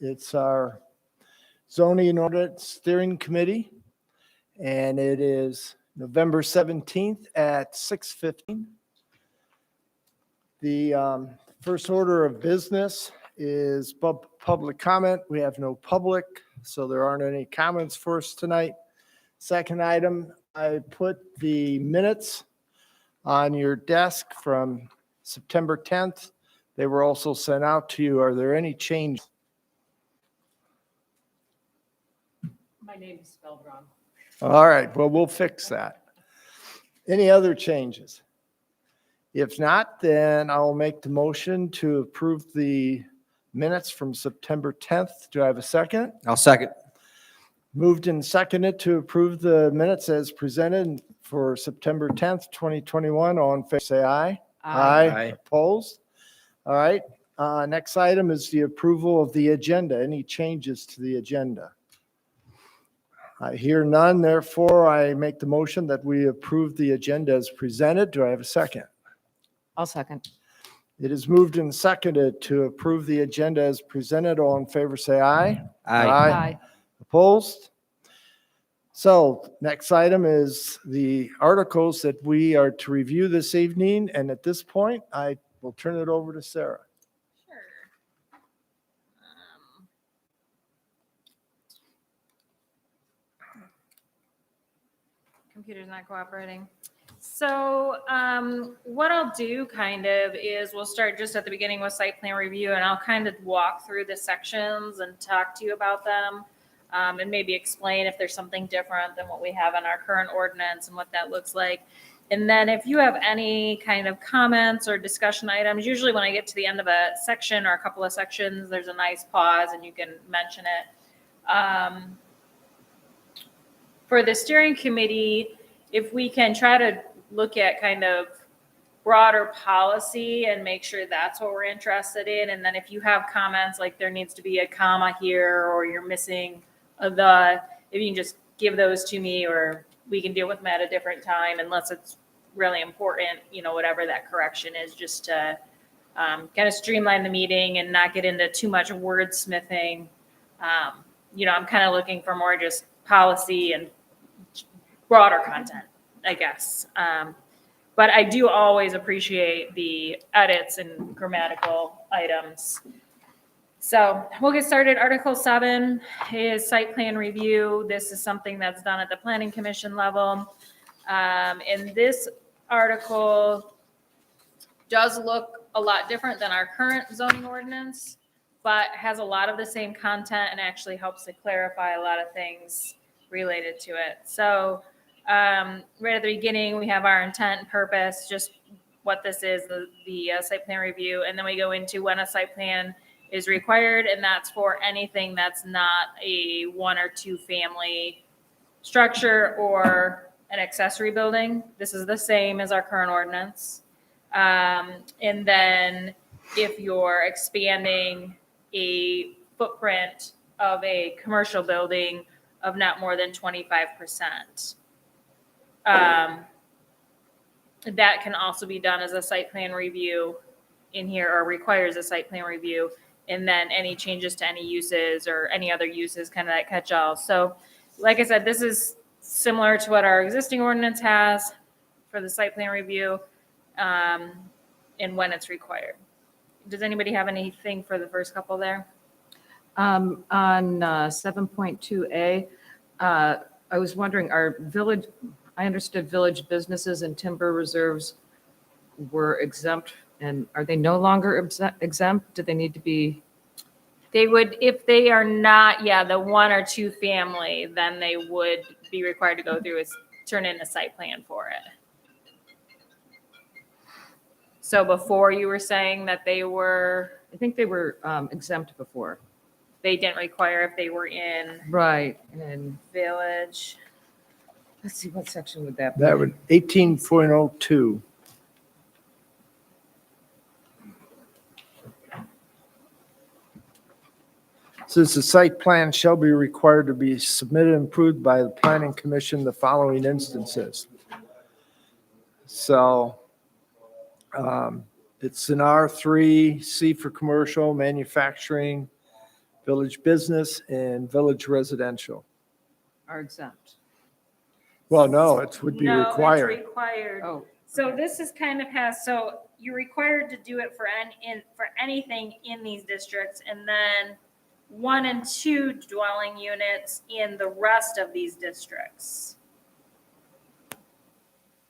It's our zoning and ordinance steering committee, and it is November 17th at 6:15. The first order of business is public comment. We have no public, so there aren't any comments for us tonight. Second item, I put the minutes on your desk from September 10th. They were also sent out to you. Are there any changes? My name is spelled wrong. All right, well, we'll fix that. Any other changes? If not, then I'll make the motion to approve the minutes from September 10th. Do I have a second? I'll second. Moved and seconded to approve the minutes as presented for September 10th, 2021. All in favor, say aye. Aye. Opposed? All right. Next item is the approval of the agenda. Any changes to the agenda? I hear none. Therefore, I make the motion that we approve the agenda as presented. Do I have a second? I'll second. It is moved and seconded to approve the agenda as presented. All in favor, say aye. Aye. Opposed? So next item is the articles that we are to review this evening. And at this point, I will turn it over to Sarah. Sure. Computer's not cooperating. So what I'll do kind of is we'll start just at the beginning with site plan review, and I'll kind of walk through the sections and talk to you about them, and maybe explain if there's something different than what we have in our current ordinance and what that looks like. And then if you have any kind of comments or discussion items, usually when I get to the end of a section or a couple of sections, there's a nice pause and you can mention it. For the steering committee, if we can try to look at kind of broader policy and make sure that's what we're interested in. And then if you have comments like there needs to be a comma here or you're missing if you can just give those to me, or we can deal with them at a different time unless it's really important, whatever that correction is, just to kind of streamline the meeting and not get into too much wordsmithing. I'm kind of looking for more just policy and broader content, I guess. But I do always appreciate the edits and grammatical items. So we'll get started. Article 7 is site plan review. This is something that's done at the planning commission level. And this article does look a lot different than our current zoning ordinance, but has a lot of the same content and actually helps to clarify a lot of things related to it. So right at the beginning, we have our intent and purpose, just what this is, the site plan review. And then we go into when a site plan is required, and that's for anything that's not a 1 or 2 family structure or an accessory building. This is the same as our current ordinance. And then if you're expanding a footprint of a commercial building of not more than 25%. That can also be done as a site plan review in here, or requires a site plan review. And then any changes to any uses or any other uses, kind of that catch-all. So like I said, this is similar to what our existing ordinance has for the site plan review, and when it's required. Does anybody have anything for the first couple there? On 7.2A, I was wondering, I understood village businesses and timber reserves were exempt, and are they no longer exempt? Do they need to be? They would, if they are not, the 1 or 2 family, then they would be required to go through turn in a site plan for it. So before you were saying that they were? I think they were exempt before. They didn't require if they were in. Right. And Village. let's see, what section would that be? That would 18.02. Says the site plan shall be required to be submitted and approved by the planning commission the following instances. So it's an R3, C for commercial, manufacturing, village business, and village residential. Are exempt. Well, no, it would be No, required. It's required. Oh, So this is kind of so you're required to do it for anything in these districts, and then 1 and 2 dwelling units in the rest of these districts.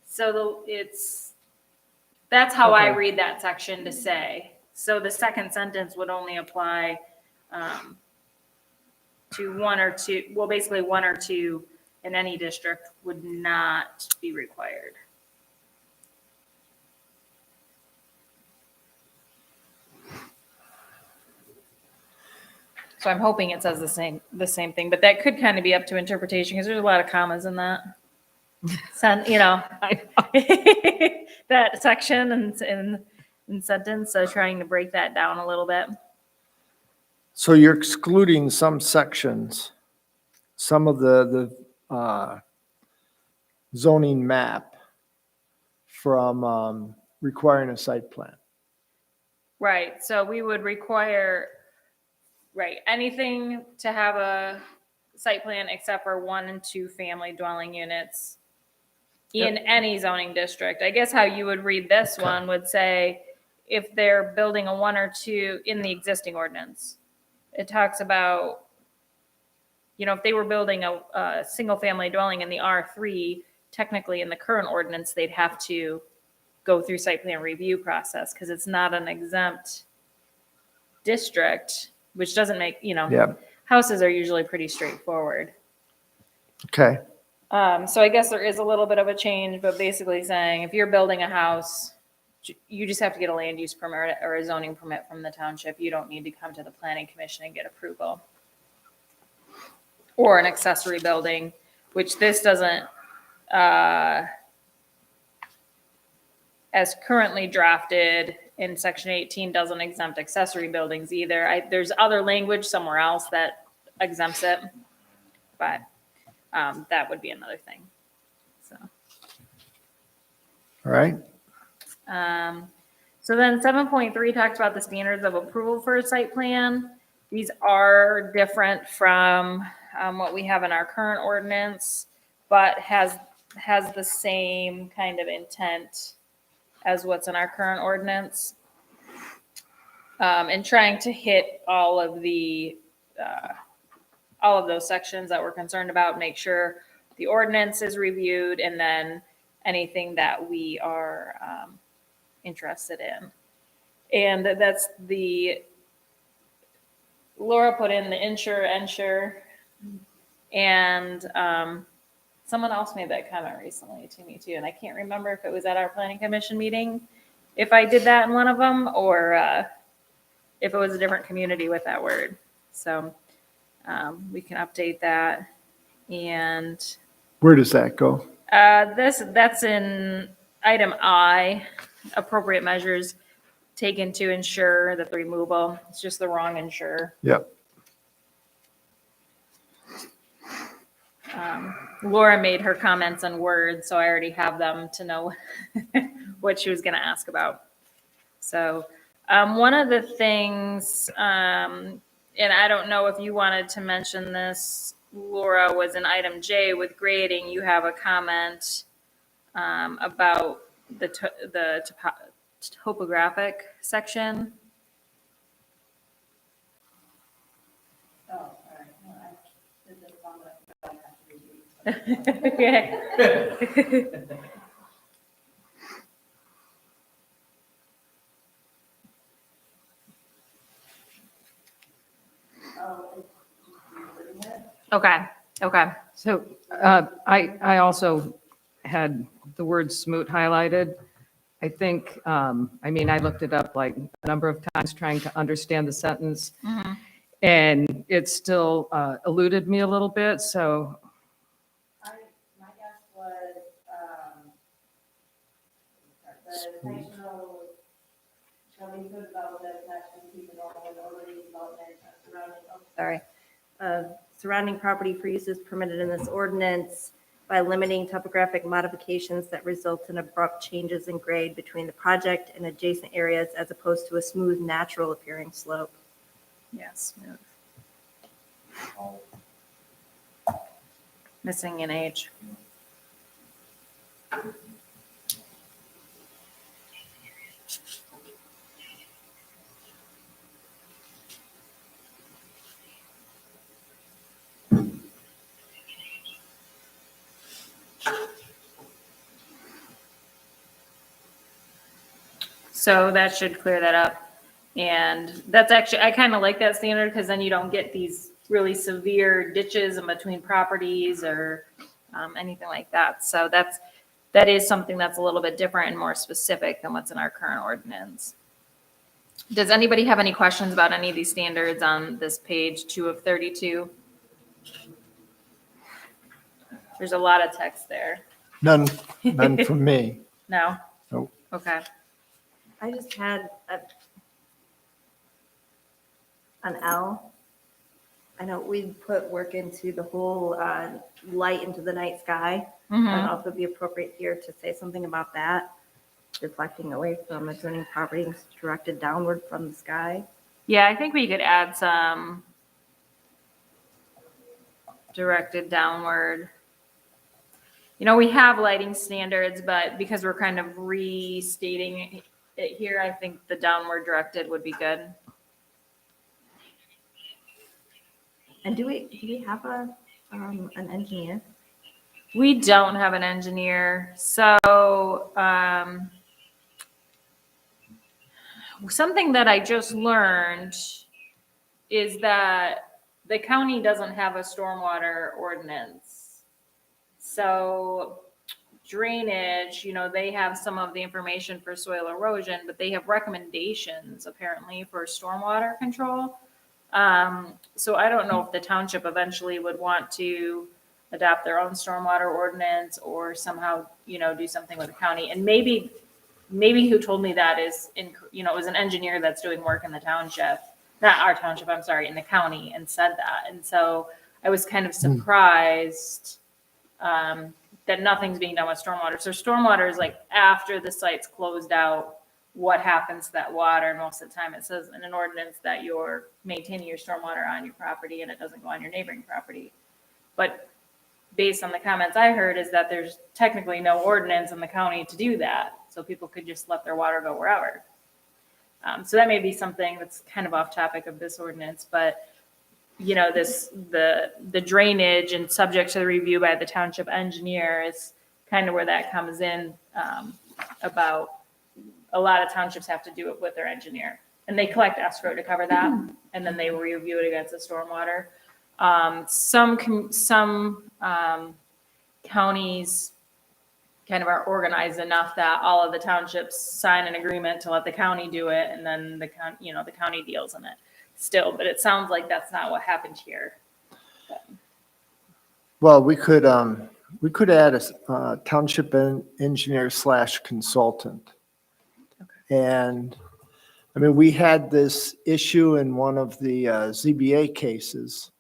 So that's how I Okay. read that section to say. So the second sentence would only apply to 1 or 2, well, basically 1 or 2 in any district would not be required. So I'm hoping it says the same thing, but that could kind of be up to interpretation because there's a lot of commas in that. That section and sentence, so trying to break that down a little bit. So you're excluding some sections, some of the zoning map from requiring a site plan. Right, so we would require, anything to have a site plan except for 1 and 2 family dwelling units in any zoning district. I guess how you would read this Okay. one would say, if they're building a 1 or 2 in the existing ordinance, it talks about, if they were building a single family dwelling in the R3, technically in the current ordinance, they'd have to go through site plan review process because it's not an exempt district, which doesn't make, Yeah, houses are usually pretty straightforward. okay. So I guess there is a little bit of a change, but basically saying if you're building a house, you just have to get a land use permit or a zoning permit from the township. You don't need to come to the planning commission and get approval. Or an accessory building, which this doesn't, as currently drafted in section 18, doesn't exempt accessory buildings either. There's other language somewhere else that exempts it, but that would be another thing. So. All right. So then 7.3 talks about the standards of approval for a site plan. These are different from what we have in our current ordinance, but has the same kind of intent as what's in our current ordinance. And trying to hit all of those sections that we're concerned about, make sure the ordinance is reviewed, and then anything that we are interested in. And that's Laura put in the ensure, and someone else made that comment recently to me too, and I can't remember if it was at our planning commission meeting, if I did that in one of them, or if it was a different community with that word. So we can update that. And Where does that go? that's in item I, appropriate measures taken to ensure that the removal, it's just the wrong ensure. Yep. Laura made her comments in Word, so I already have them to know what she was going to ask about. So one of the things, and I don't know if you wanted to mention this, Laura, was in item J with grading. You have a comment about the topographic section. Oh, all right. No, this is one that I have to review. Okay. Okay. So I also had the word smoot highlighted. I think, I looked it up like a number of times trying to understand the sentence, Mhm. and it still eluded me a little bit, so My guess was, the intentional shall include development, connection, keep development, overlay development, surrounding property for uses permitted in this ordinance by limiting topographic modifications that result in abrupt changes in grade between the project and adjacent areas as opposed to a smooth, natural appearing slope. Yes. Missing an H. So that should clear that up. And that's actually, I kind of like that standard because then you don't get these really severe ditches in between properties or anything like that. So that is something that's a little bit different and more specific than what's in our current ordinance. Does anybody have any questions about any of these standards on this page 2 of 32? There's a lot of text there. None from me. No? Nope. Okay. I just had an L. I know we put work into the whole light into the night sky. I don't know if it'd be appropriate here to say something about that, deflecting away from adjoining properties directed downward from the sky. Yeah, I think we could add some directed downward. You know, we have lighting standards, but because we're kind of restating it here, I think the downward directed would be good. And do we have an engineer? We don't have an engineer, so something that I just learned is that the county doesn't have a stormwater ordinance. So drainage, you know, they have some of the information for soil erosion, but they have recommendations apparently for stormwater control. So I don't know if the township eventually would want to adopt their own stormwater ordinance or somehow, you know, do something with the county. And maybe who told me that is it was an engineer that's doing work in the township, not our township, I'm sorry, in the county, and said that. And so I was kind of surprised that nothing's being done with stormwater. So stormwater is like after the site's closed out, what happens to that water? And most of the time it says in an ordinance that you're maintaining your stormwater on your property and it doesn't go on your neighboring property. But based on the comments I heard is that there's technically no ordinance in the county to do that. So people could just let their water go wherever. So that may be something that's kind of off topic of this ordinance, but you know, the drainage and subject to the review by the township engineer is kind of where that comes in, about a lot of townships have to do it with their engineer and they collect escrow to cover that. And then they review it against the stormwater. Some counties kind of are organized enough that all of the townships sign an agreement to let the county do it, and then the county deals in it still. But it sounds like that's not what happened here. Well, we could add a township engineer / consultant. Okay. And I mean, we had this issue in one of the ZBA cases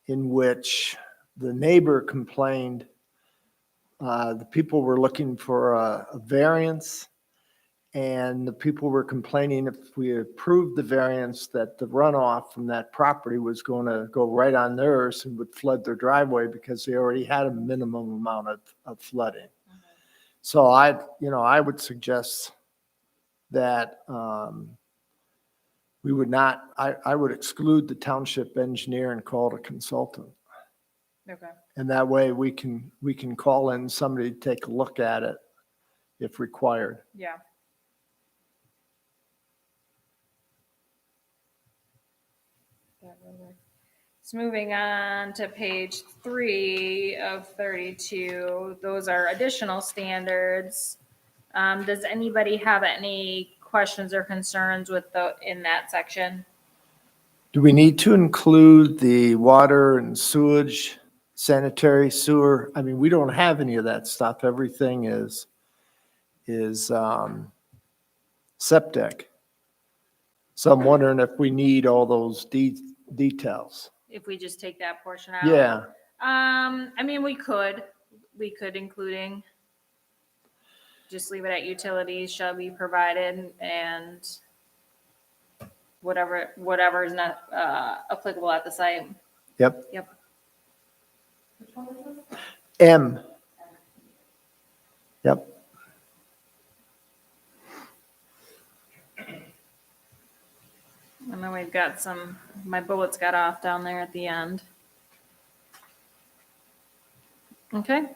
in which the neighbor complained. The people were looking for a variance, and the people were complaining if we approved the variance that the runoff from that property was going to go right on theirs and would flood their driveway because they already had a minimum amount of flooding. So I would suggest that we would not, I would exclude the township engineer and call it a consultant. Okay. And that way we can call in somebody to take a look at it if required. Yeah. So moving on to page 3 of 32, those are additional standards. Does anybody have any questions or concerns in that section? Do we need to include the water and sewage, sanitary sewer? I mean, we don't have any of that stuff. Everything is septic. So I'm wondering if we need all those details. If we just take that portion out? Yeah. I mean, we could including, just leave it at utilities shall be provided and whatever is not applicable at the site. Yep. Yep. M. Yep. And then we've got my bullets got off down there at the end. Okay.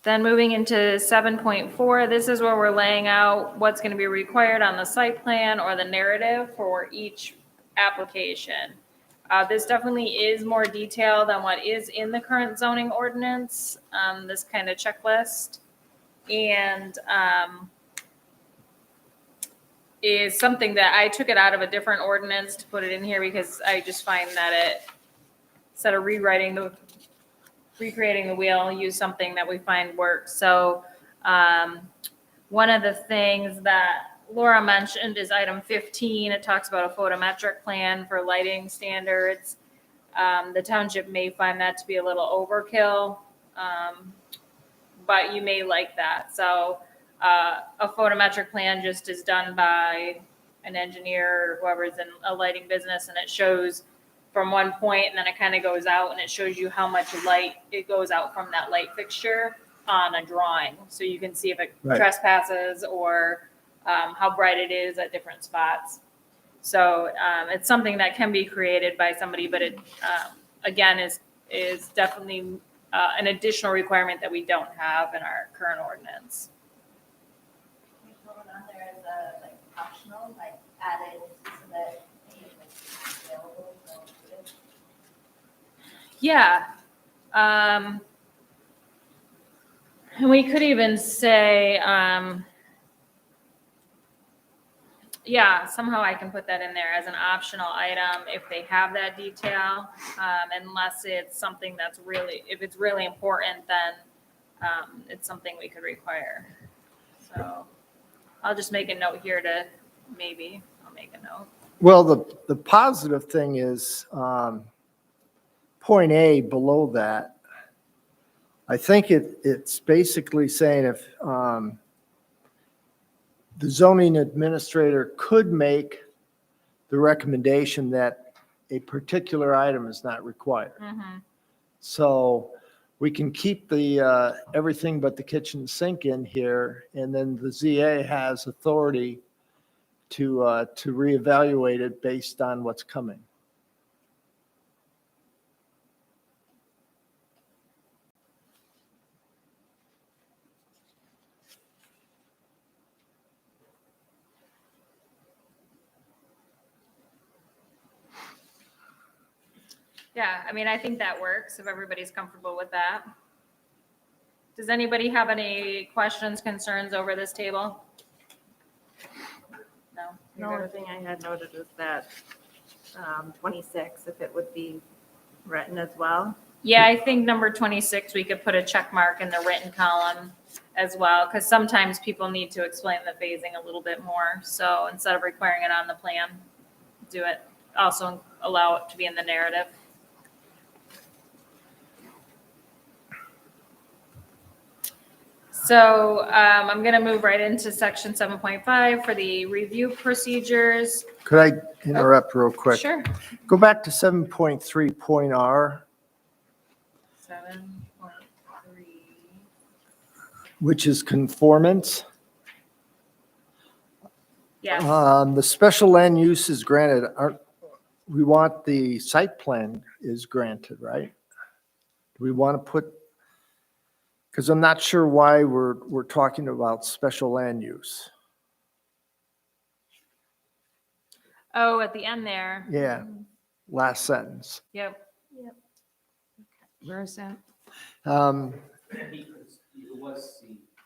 Then moving into 7.4, this is where we're laying out what's going to be required on the site plan or the narrative for each application. This definitely is more detailed than what is in the current zoning ordinance, this kind of checklist. And is something that I took it out of a different ordinance to put it in here because I just find that it, instead of recreating the wheel, use something that we find works. So one of the things that Laura mentioned is item 15. It talks about a photometric plan for lighting standards. The township may find that to be a little overkill, but you may like that. So a photometric plan just is done by an engineer or whoever's in a lighting business, and it shows from one point and then it kind of goes out and it shows you how much light it goes out from that light fixture on a drawing. So you can see if it Right. trespasses or how bright it is at different spots. So it's something that can be created by somebody, but it again is definitely an additional requirement that we don't have in our current ordinance. Can you throw it on there as a, like, optional, like, added so that it's available? Yeah. And we could even say, yeah, somehow I can put that in there as an optional item if they have that detail, unless it's something that's really, if it's really important, then it's something we could require. So I'll just make a note here to I'll make a note. Well, the positive thing is, point A below that, I think it's basically saying if the zoning administrator could make the recommendation that a particular item is not required. Mm-hmm. So we can keep the everything but the kitchen sink in here, and then the ZA has authority to reevaluate it based on what's coming. Yeah, I mean, I think that works if everybody's comfortable with that. Does anybody have any questions, concerns over this table? No? The only thing I had noted was that 26, if it would be written as well. Yeah, I think number 26, we could put a check mark in the written column as well, because sometimes people need to explain the phasing a little bit more. So instead of requiring it on the plan, do it, also allow it to be in the narrative. So I'm going to move right into section 7.5 for the review procedures. Could I interrupt real quick? Sure. Go back to 7.3.R, 7.3. which is conformance. Yes. The special land use is granted. We want the site plan is granted, right? Do we want to put, because I'm not sure why we're talking about special land use. Oh, at the end there. Yeah, last sentence. Yep. Where is that?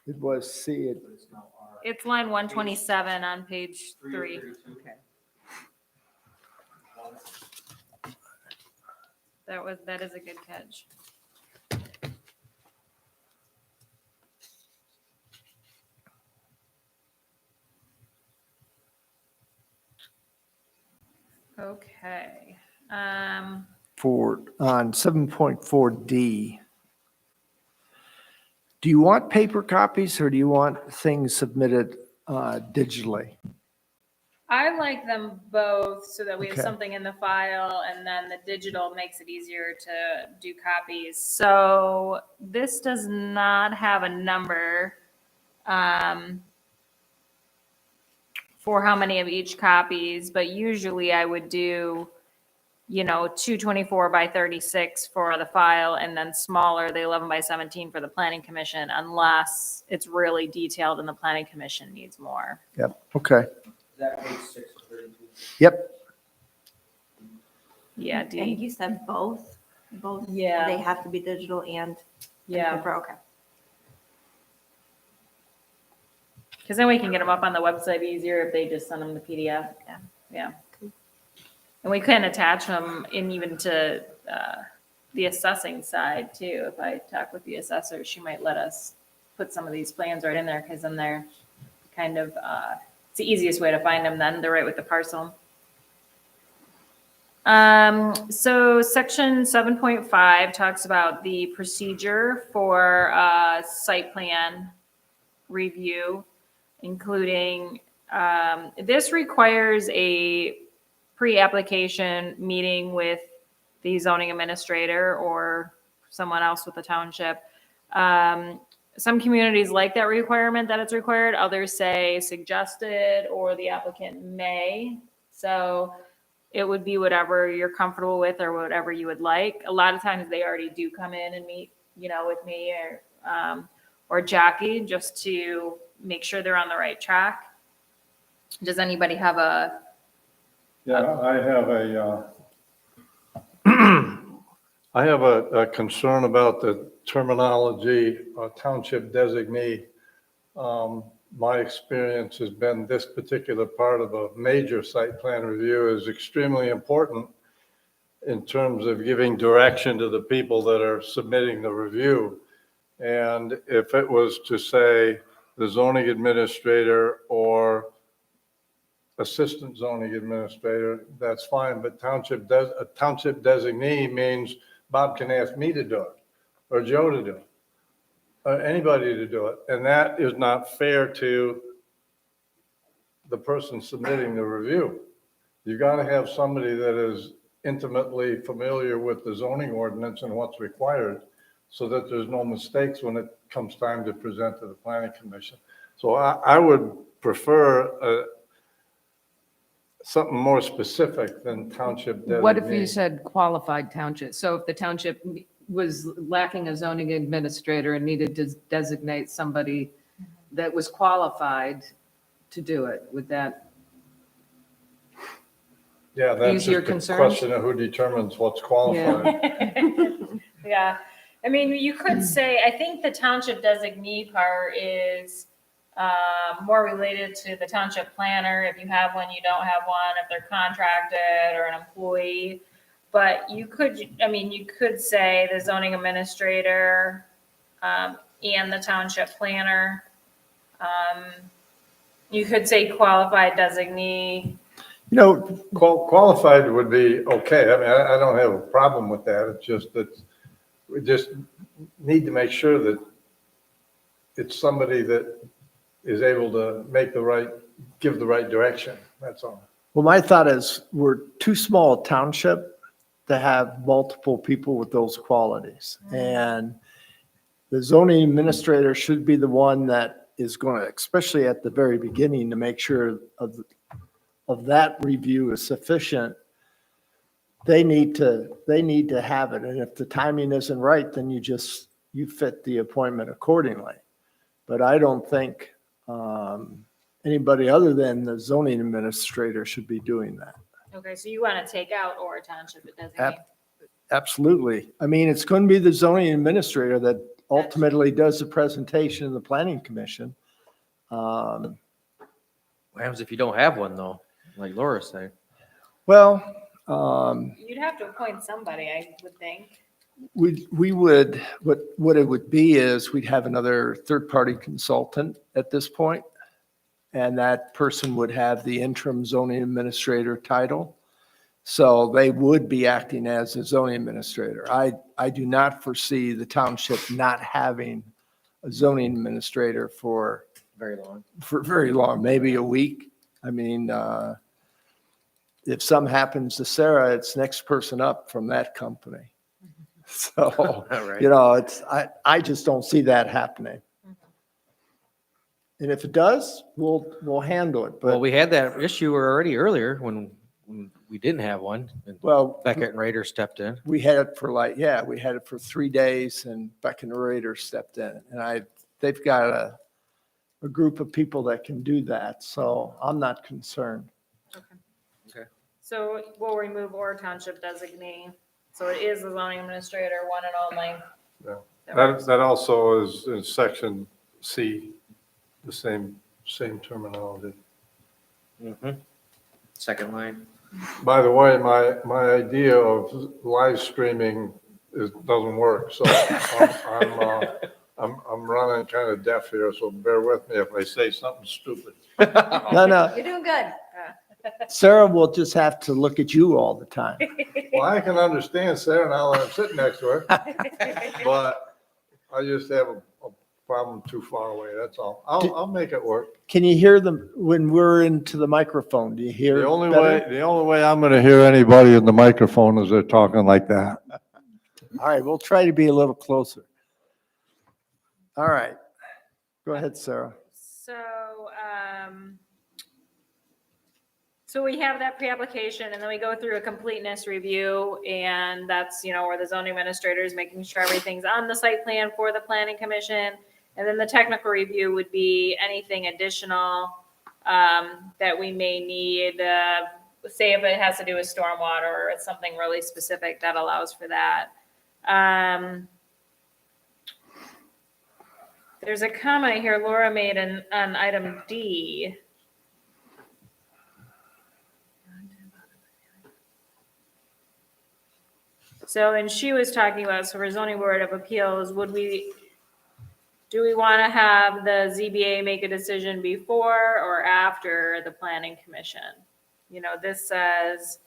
It was C. It's line 127 on page 3. Okay. That is a good catch. Okay. On 7.4D. Do you want paper copies or do you want things submitted digitally? I like them both so that we have Okay. something in the file, and then the digital makes it easier to do copies. So this does not have a number for how many of each copies, but usually I would do, 224 by 36 for the file, and then smaller, the 11 by 17 for the planning commission, unless it's really detailed and the planning commission needs more. Yep, okay, Is that page 6 of 32? yep. Yeah, And D. you said both? Both? Yeah. They have to be digital and Yeah, paper, okay. because then we can get them up on the website easier if they just send them the PDF. Yeah. Yeah. And we can attach them in even to the assessing side too. If I talk with the assessor, she might let us put some of these plans right in there, because then they're kind of, it's the easiest way to find them then. They're right with the parcel. So section 7.5 talks about the procedure for site plan review, including, this requires a pre-application meeting with the zoning administrator or someone else with the township. Some communities like that requirement that it's required. Others say suggested or the applicant may. So it would be whatever you're comfortable with or whatever you would like. A lot of times they already do come in and meet, with me or Jackie, just to make sure they're on the right track. Does anybody have a? Yeah, I have a concern about the terminology, township designee. My experience has been this particular part of a major site plan review is extremely important in terms of giving direction to the people that are submitting the review. And if it was to say the zoning administrator or assistant zoning administrator, that's fine, but a township designee means Bob can ask me to do it, or Joe to do it, or anybody to do it, and that is not fair to the person submitting the review. You gotta have somebody that is intimately familiar with the zoning ordinance and what's required, so that there's no mistakes when it comes time to present to the planning commission. So I would prefer something more specific than township designee. What if you said qualified township? So if the township was lacking a zoning administrator and needed to designate somebody that was qualified to do it, would that? Yeah, that's ease your just a concerns? question of who determines what's qualified. Yeah, I mean, you could say, I think the township designee part is more related to the township planner. If you have one, you don't have one, if they're contracted or an employee. But you could say the zoning administrator and the township planner. You could say qualified designee. Qualified would be okay. I mean, I don't have a problem with that. It's just that we just need to make sure that it's somebody that is able to give the right direction. That's all. Well, my thought is we're too small a township to have multiple people with those qualities. And the zoning administrator should be the one that is going to, especially at the very beginning, to make sure of that review is sufficient. They need to have it. And if the timing isn't right, then you fit the appointment accordingly. But I don't think anybody other than the zoning administrator should be doing that. Okay, so you want to take out or township designee. Absolutely. I mean, it's going to be the zoning administrator that ultimately does the presentation in the planning commission. What happens if you don't have one though, like Laura said? Well, You'd have to appoint somebody, I would think. we would, what it would be is we'd have another third-party consultant at this point, and that person would have the interim zoning administrator title. So they would be acting as a zoning administrator. I do not foresee the township not having a zoning administrator for Very long. very long, maybe a week. I mean, if something happens to Sarah, it's next person up from that company. So, Right. you know, I just don't see that happening. And if it does, we'll handle it. Well, But, we had that issue already earlier when we didn't have one, and well, Beckett and Rader stepped in. we had it for we had it for 3 days and Beck and the Raiders stepped in. And they've got a group of people that can do that. So I'm not concerned. So we'll remove or township designee. So it is the zoning administrator, one and only. Yeah. That works. That also is in section C, the same terminology. Second line. By the way, my idea of live streaming doesn't work, so I'm running kind of deaf here, so bear with me if I say something stupid. No. You're doing good. Sarah will just have to look at you all the time. Well, I can understand Sarah now that I'm sitting next to her, but I just have a problem too far away, that's all. I'll make it work. Can you hear them when we're into the microphone? Do you hear? The only better? way I'm gonna hear anybody in the microphone is they're talking like that. All right, we'll try to be a little closer. All right. Go ahead, Sarah. So we have that pre-application and then we go through a completeness review and that's, where the zoning administrator is making sure everything's on the site plan for the planning commission. And then the technical review would be anything additional that we may need, say if it has to do with stormwater or it's something really specific that allows for that. There's a comment here Laura made on item D. So, and she was talking about, so for zoning board of appeals, do we want to have the ZBA make a decision before or after the planning commission? This says,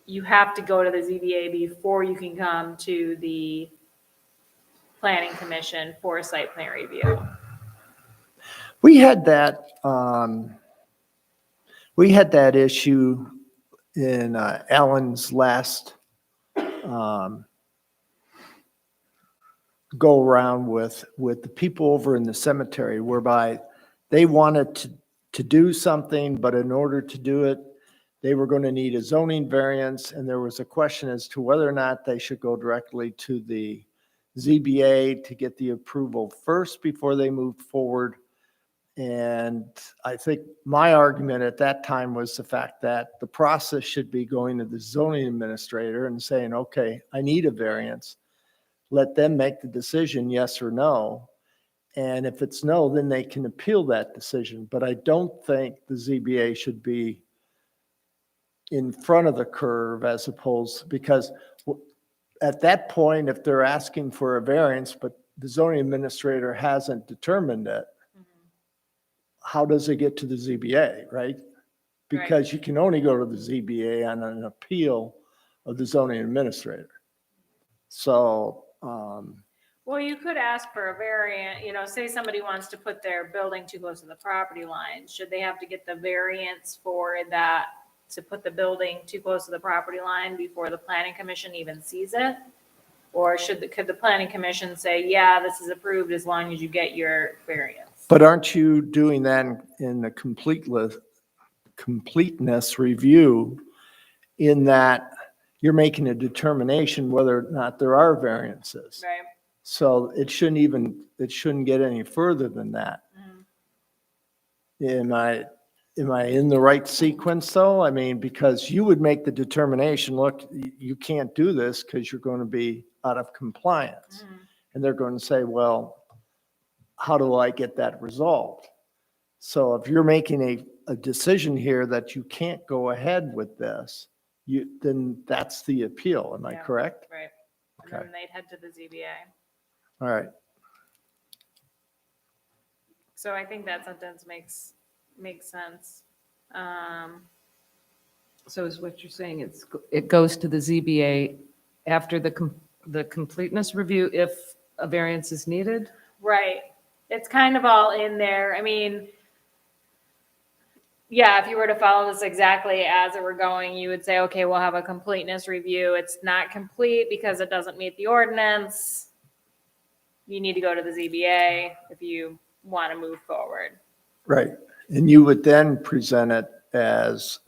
you have to go to the ZBA before you can come to the planning commission for a site plan review. We had that issue in Alan's last go around with the people over in the cemetery, whereby they wanted to do something, but in order to do it, they were going to need a zoning variance, and there was a question as to whether or not they should go directly to the ZBA to get the approval first before they moved forward. And I think my argument at that time was the fact that the process should be going to the zoning administrator and saying, okay, I need a variance. Let them make the decision, yes or no. And if it's no, then they can appeal that decision. But I don't think the ZBA should be in front of the curve as opposed, because at that point, if they're asking for a variance, but the zoning administrator hasn't determined it, how does it get to the ZBA, right? Because you can only go to the ZBA on an appeal of the zoning administrator. So, Well, you could ask for a variant, say somebody wants to put their building too close to the property line. Should they have to get the variance for that, to put the building too close to the property line before the planning commission even sees it? Or could the planning commission say, yeah, this is approved as long as you get your variance? but aren't you doing that in the completeness review, in that you're making a determination whether or not there are variances? Right. So it shouldn't get any further than that. Am I in the right sequence though? I mean, because you would make the determination, look, you can't do this because you're going to be out of compliance. And they're going to say, well, how do I get that resolved? So if you're making a decision here that you can't go ahead with this, then that's the appeal. Am I Yeah. correct? Right. And Okay. then they'd head to the ZBA. All right. So I think that sentence makes sense. So is what you're saying, it goes to the ZBA after the completeness review if a variance is needed? Right. It's kind of all in there. I mean, yeah, if you were to follow this exactly as it were going, you would say, okay, we'll have a completeness review. It's not complete because it doesn't meet the ordinance. You need to go to the ZBA if you want to move forward. Right. And you would then present it as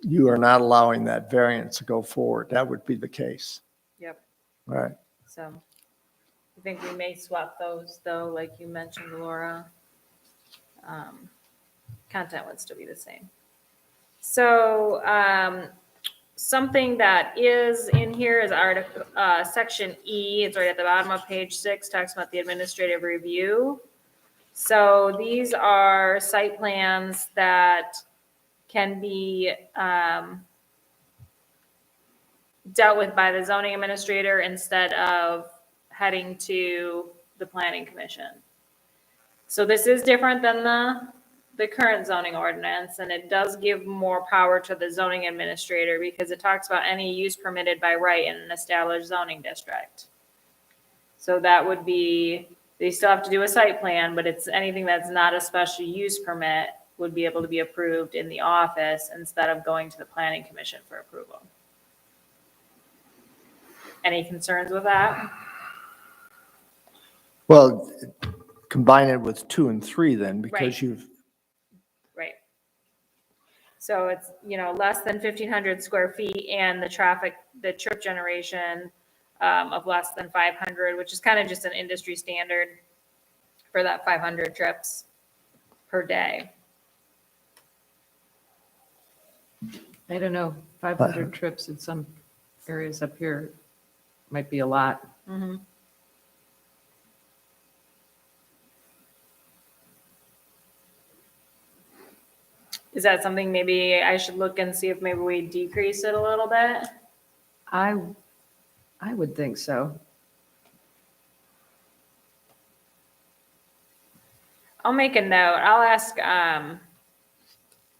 you are not allowing that variance to go forward. That would be the case. Yep. Right. So I think we may swap those though, like you mentioned, Laura. Content would still be the same. So something that is in here is article section E. It's right at the bottom of page 6. Talks about the administrative review. So these are site plans that can be dealt with by the zoning administrator instead of heading to the planning commission. So this is different than the current zoning ordinance, and it does give more power to the zoning administrator because it talks about any use permitted by right in an established zoning district. So that would be, they still have to do a site plan, but it's anything that's not a special use permit would be able to be approved in the office instead of going to the planning commission for approval. Any concerns with that? Well, combine it with 2 and 3 then, because Right. you've, Right. So it's, less than 1,500 square feet and the trip generation of less than 500, which is kind of just an industry standard for that 500 trips per day. I don't know, 500 trips in some areas up here might be a lot. Mm-hmm. Is that something maybe I should look and see if maybe we decrease it a little bit? I would think so. I'll make a note. I'll ask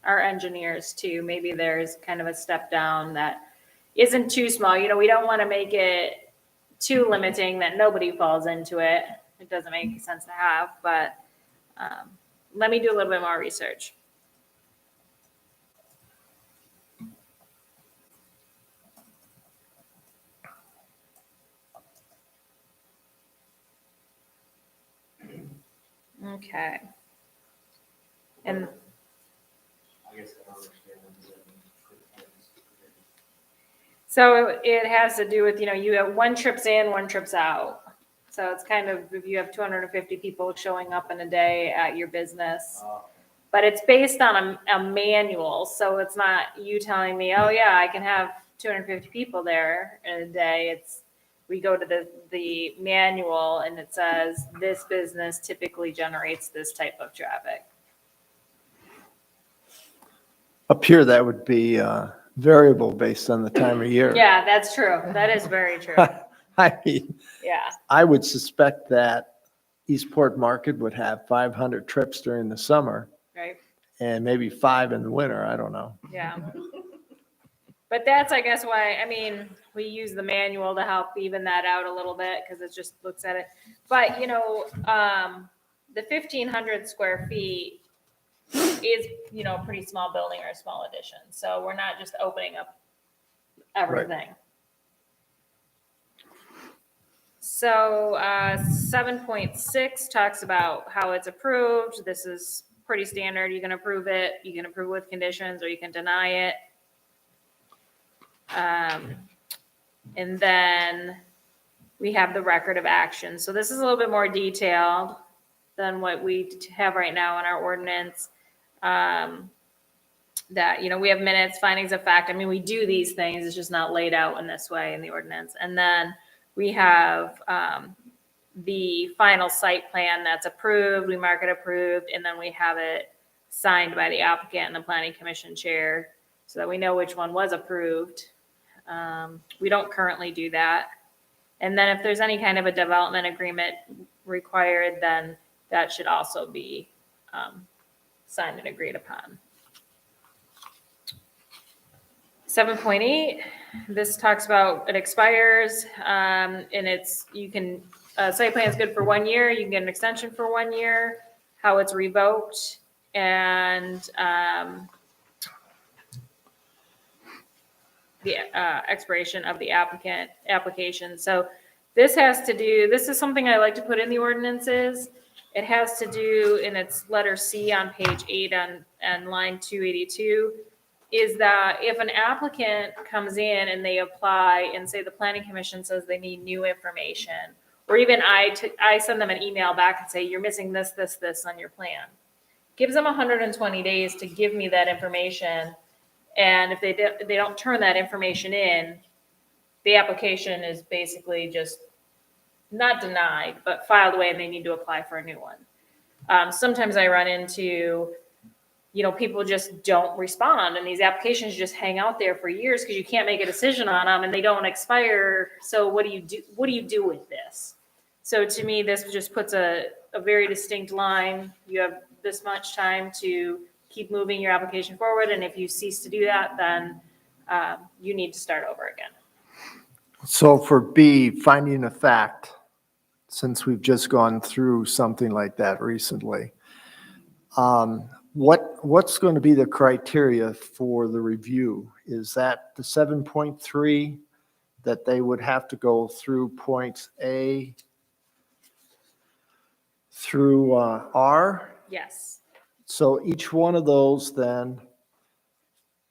our engineers too. Maybe there's kind of a step down that isn't too small. We don't want to make it too limiting that nobody falls into it. It doesn't make sense to have, but let me do a little bit more research. Okay. And so it has to do with, you have one trips in, one trips out. So it's kind of, if you have 250 people showing up in a day at your business, but it's based on a manual. So it's not you telling me, oh yeah, I can have 250 people there in a day. We go to the manual and it says this business typically generates this type of traffic. up here, that would be variable based on the time of year. Yeah, that's true. That is very true. I mean, Yeah. I would suspect that Eastport Market would have 500 trips during the summer Right. and maybe 5 in the winter. I don't know. Yeah. But that's, I guess, why, we use the manual to help even that out a little bit because it just looks at it. But, the 1,500 square feet is, a pretty small building or a small addition. So we're not just opening up everything. So 7.6 talks about how it's approved. This is pretty standard. You can approve it. You can approve with conditions or you can deny it. And then we have the record of action. So this is a little bit more detailed than what we have right now in our ordinance. That, we have minutes, findings of fact. We do these things. It's just not laid out in this way in the ordinance. And then we have the final site plan that's approved. We mark it approved, and then we have it signed by the applicant and the planning commission chair so that we know which one was approved. We don't currently do that. And then if there's any kind of a development agreement required, then that should also be signed and agreed upon. 7.8, this talks about it expires, and you can site plan is good for 1 year, you can get an extension for 1 year, how it's revoked, and the expiration of the application. So this is something I like to put in the ordinances. It has to do, in its letter C on page 8 and line 282, is that if an applicant comes in and they apply and say the planning commission says they need new information, or even I send them an email back and say, you're missing this, this, this on your plan. Gives them 120 days to give me that information. And if they don't turn that information in, the application is basically just not denied, but filed away and they need to apply for a new one. Sometimes I run into, people just don't respond and these applications just hang out there for years because you can't make a decision on them and they don't expire. So what do you do? What do you do with this? So to me, this just puts a very distinct line. You have this much time to keep moving your application forward. And if you cease to do that, then you need to start over again. So for B, finding a fact, since we've just gone through something like that recently, what's going to be the criteria for the review? Is that the 7.3 that they would have to go through points A through R? Yes. So each one of those then,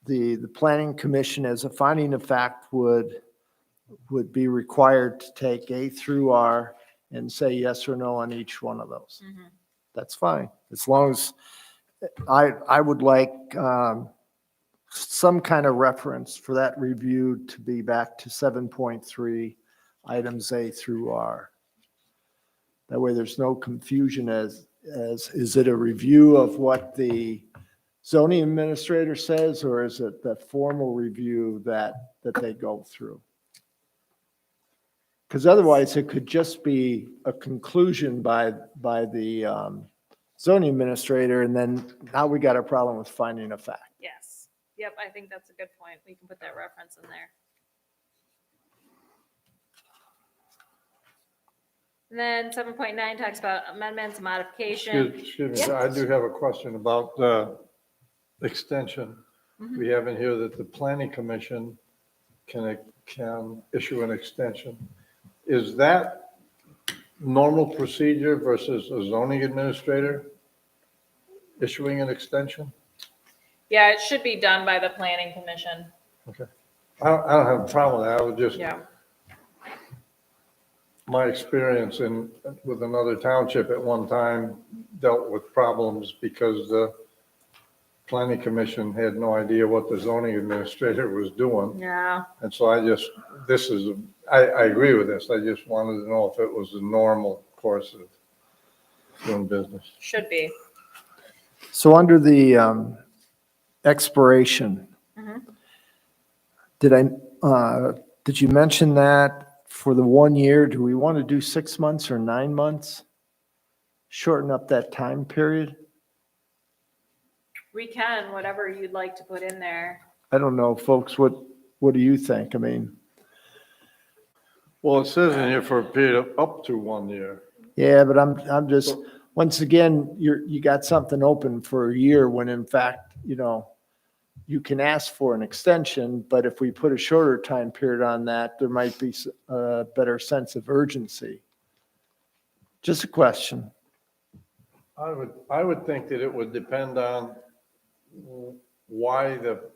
the planning commission as a finding of fact would be required to take A through R and say yes or no on each one of those. Mm-hmm. That's fine. As long as, I would like some kind of reference for that review to be back to 7.3, items A through R. That way there's no confusion as is it a review of what the zoning administrator says, or is it the formal review that they go through? Because otherwise it could just be a conclusion by the zoning administrator, and then now we got a problem with finding a fact. Yes. Yep. I think that's a good point. We can put that reference in there. And then 7.9 talks about amendments, modification. Excuse me, I do have a question about the extension. We have in here that the planning commission can issue an extension. Is that normal procedure versus a zoning administrator issuing an extension? Yeah, it should be done by the planning commission. Okay. I don't have a problem with that. I would just, Yeah. my experience with another township at one time dealt with problems because the planning commission had no idea what the zoning administrator was doing. Yeah. And so I agree with this. I just wanted to know if it was the normal course of doing business. Should be. So under the expiration, did you mention that for the 1 year, do we want to do 6 months or 9 months? Shorten up that time period? We can, whatever you'd like to put in there. I don't know, folks, what do you think? I mean, Well, it says in here for a period of up to 1 year. yeah, but I'm just, once again, you got something open for a year when in fact, you can ask for an extension, but if we put a shorter time period on that, there might be a better sense of urgency. Just a question. I would think that it would depend on why the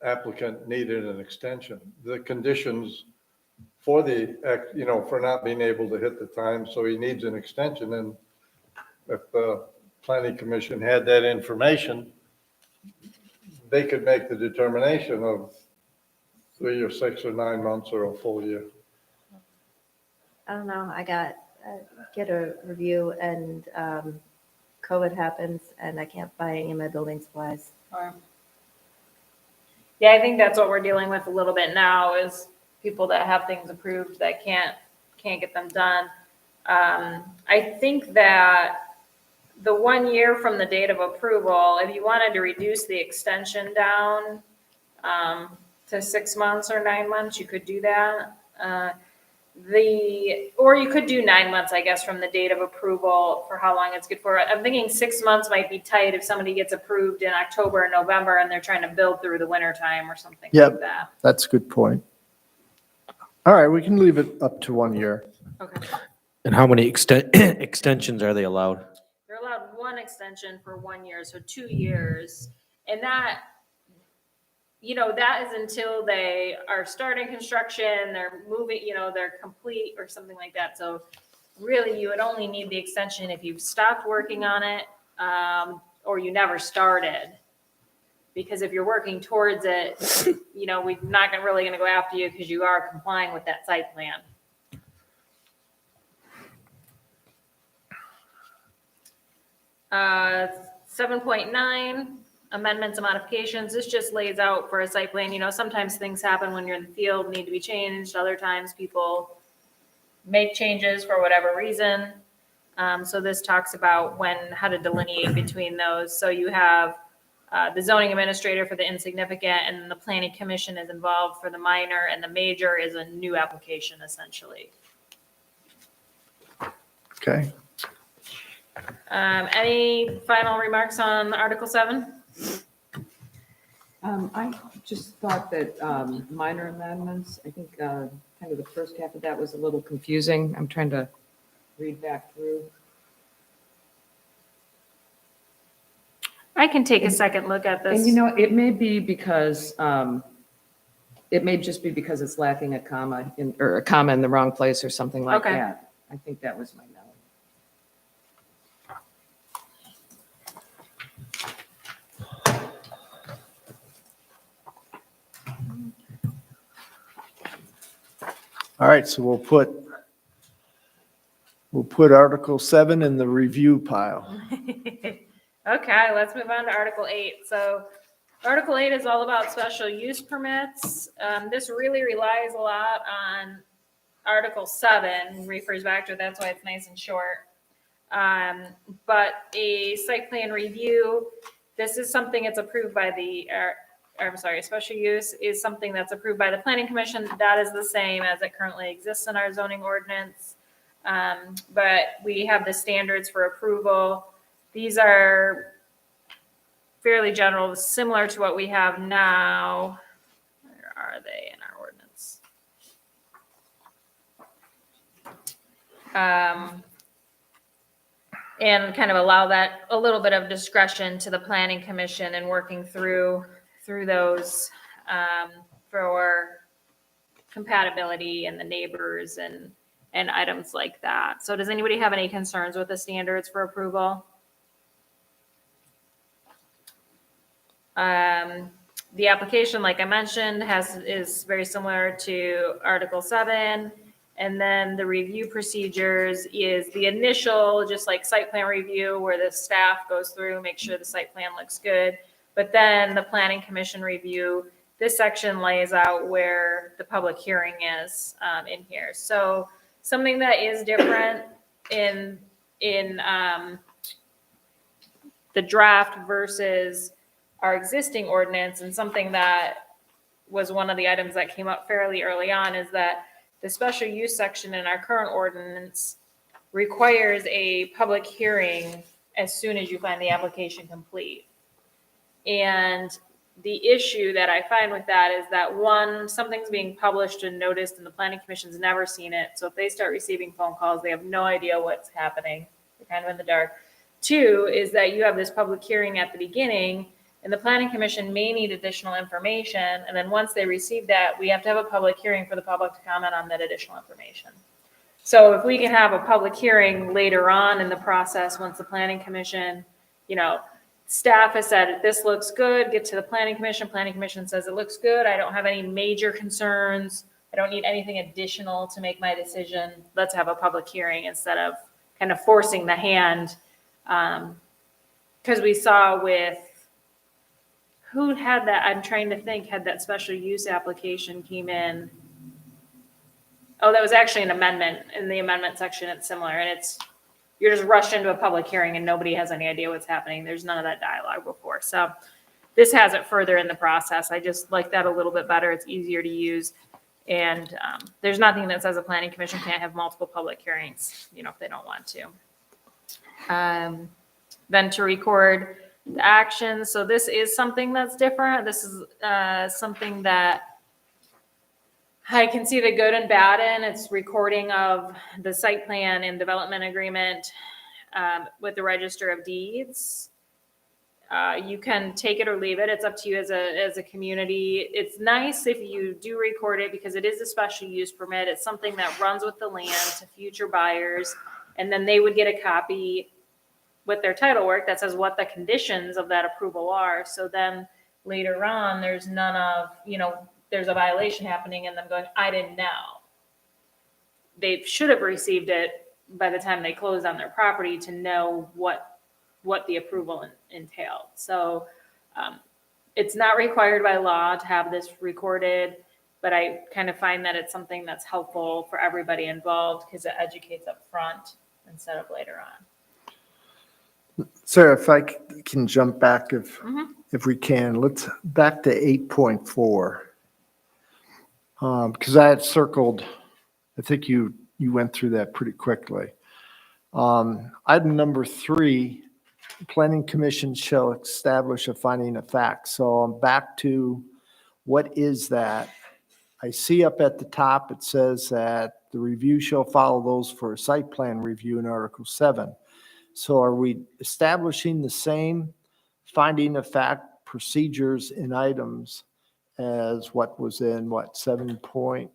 applicant needed an extension. The conditions for for not being able to hit the time, so he needs an extension. And if the planning commission had that information, they could make the determination of 3 or 6 or 9 months or a full year. I don't know, get a review and COVID happens and I can't buy any of my building supplies. Yeah, I think that's what we're dealing with a little bit now is people that have things approved that can't get them done. I think that the 1 year from the date of approval, if you wanted to reduce the extension down to 6 months or 9 months, you could do that. or you could do 9 months, I guess, from the date of approval for how long it's good for. I'm thinking 6 months might be tight if somebody gets approved in October and November and they're trying to build through the winter time or something Yep. like that. That's a good point. All right, we can leave it up to 1 year. Okay. And how many extensions are they allowed? They're allowed one extension for 1 year, so 2 years. And that, that is until they are starting construction, they're moving, they're complete or something like that. So really, you would only need the extension if you've stopped working on it, or you never started. Because if you're working towards it, we're not really gonna go after you because you are complying with that site plan. Uh, 7.9, amendments and modifications. This just lays out for a site plan, sometimes things happen when you're in the field, need to be changed. Other times people make changes for whatever reason. So this talks about how to delineate between those. So you have the zoning administrator for the insignificant, and the planning commission is involved for the minor, and the major is a new application essentially. Okay. Any final remarks on Article 7? I just thought that minor amendments, I think kind of the first half of that was a little confusing. I'm trying to read back through. I can take a second look at this. And it may be because, it may just be because it's lacking a comma or a comma in the wrong place or something like Okay. that. I think that was my note. All right, so we'll put Article 7 in the review pile. Okay, let's move on to Article 8. So Article 8 is all about special use permits. This really relies a lot on Article 7, refers back to it, that's why it's nice and short. But a site plan review, this is something that's approved by special use is something that's approved by the planning commission. That is the same as it currently exists in our zoning ordinance. But we have the standards for approval. These are fairly general, similar to what we have now. Where are they in our ordinance? And kind of allow that a little bit of discretion to the planning commission in working through those for compatibility and the neighbors and items like that. So does anybody have any concerns with the standards for approval? The application, like I mentioned, is very similar to Article 7. And then the review procedures is the initial, just like site plan review, where the staff goes through, make sure the site plan looks good. But then the planning commission review, this section lays out where the public hearing is in here. So something that is different in the draft versus our existing ordinance, and something that was one of the items that came up fairly early on, is that the special use section in our current ordinance requires a public hearing as soon as you find the application complete. And the issue that I find with that is that, one, something's being published and noticed and the planning commission's never seen it. So if they start receiving phone calls, they have no idea what's happening. They're kind of in the dark. Two is that you have this public hearing at the beginning, and the planning commission may need additional information. And then once they receive that, we have to have a public hearing for the public to comment on that additional information. So if we can have a public hearing later on in the process, once the planning commission, staff has said, this looks good, get to the planning commission says it looks good, I don't have any major concerns, I don't need anything additional to make my decision, let's have a public hearing instead of kind of forcing the hand. Because we saw with, who had that, I'm trying to think, had that special use application came in. Oh, that was actually an amendment. In the amendment section, it's similar, and you're just rushed into a public hearing and nobody has any idea what's happening. There's none of that dialogue before. So this has it further in the process. I just like that a little bit better. It's easier to use. And there's nothing that says a planning commission can't have multiple public hearings, if they don't want to. Then to record the actions. So this is something that's different. This is something that I can see the good and bad in. It's recording of the site plan and development agreement with the Register of Deeds. You can take it or leave it. It's up to you as a community. It's nice if you do record it because it is a special use permit. It's something that runs with the land to future buyers. And then they would get a copy with their title work that says what the conditions of that approval are. So then later on, there's none of, there's a violation happening and them going, I didn't know. They should have received it by the time they closed on their property to know what the approval entailed. So it's not required by law to have this recorded, but I kind of find that it's something that's helpful for everybody involved because it educates up front instead of later on. Sarah, if I can jump back if we can, let's back to 8.4. Because I had circled, I think you went through that pretty quickly. Item number 3, Planning Commission shall establish a finding of fact. So I'm back to what is that? I see up at the top, it says that the review shall follow those for a site plan review in Article 7. So are we establishing the same finding of fact procedures and items as what was in 7 point?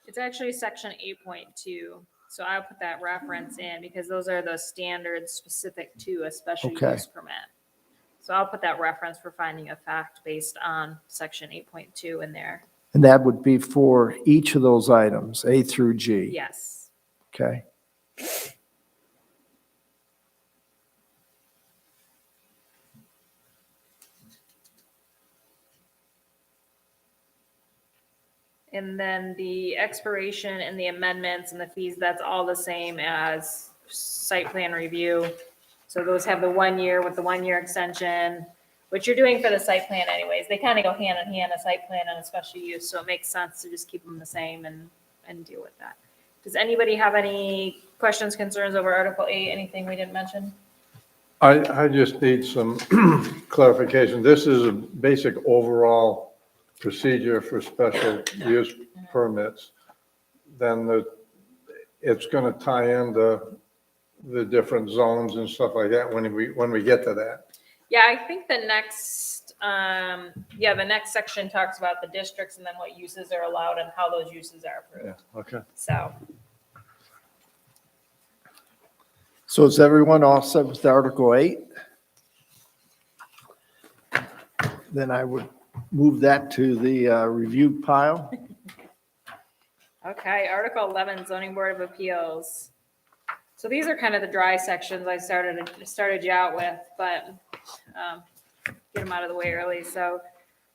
It's actually section 8.2. So I'll put that reference in because those are the standards specific to a special use permit. So I'll put that reference for finding of fact based on section 8.2 in there. And that would be for each of those items, A through G? Yes. Okay. And then the expiration and the amendments and the fees, that's all the same as site plan review. So those have the 1 year with the 1 year extension, which you're doing for the site plan anyways. They kind of go hand in hand, a site plan and a special use. So it makes sense to just keep them the same and deal with that. Does anybody have any questions, concerns over Article 8? Anything we didn't mention? I just need some clarification. This is a basic overall procedure for special use permits. Then it's going to tie into the different zones and stuff like that when we get to that. Yeah, I think the next section talks about the districts and then what uses are allowed and how those uses are approved. Yeah, okay. So is everyone all set with Article 8? Then I would move that to the review pile. Okay, Article 11, Zoning Board of Appeals. So these are kind of the dry sections I started you out with, but get them out of the way early. So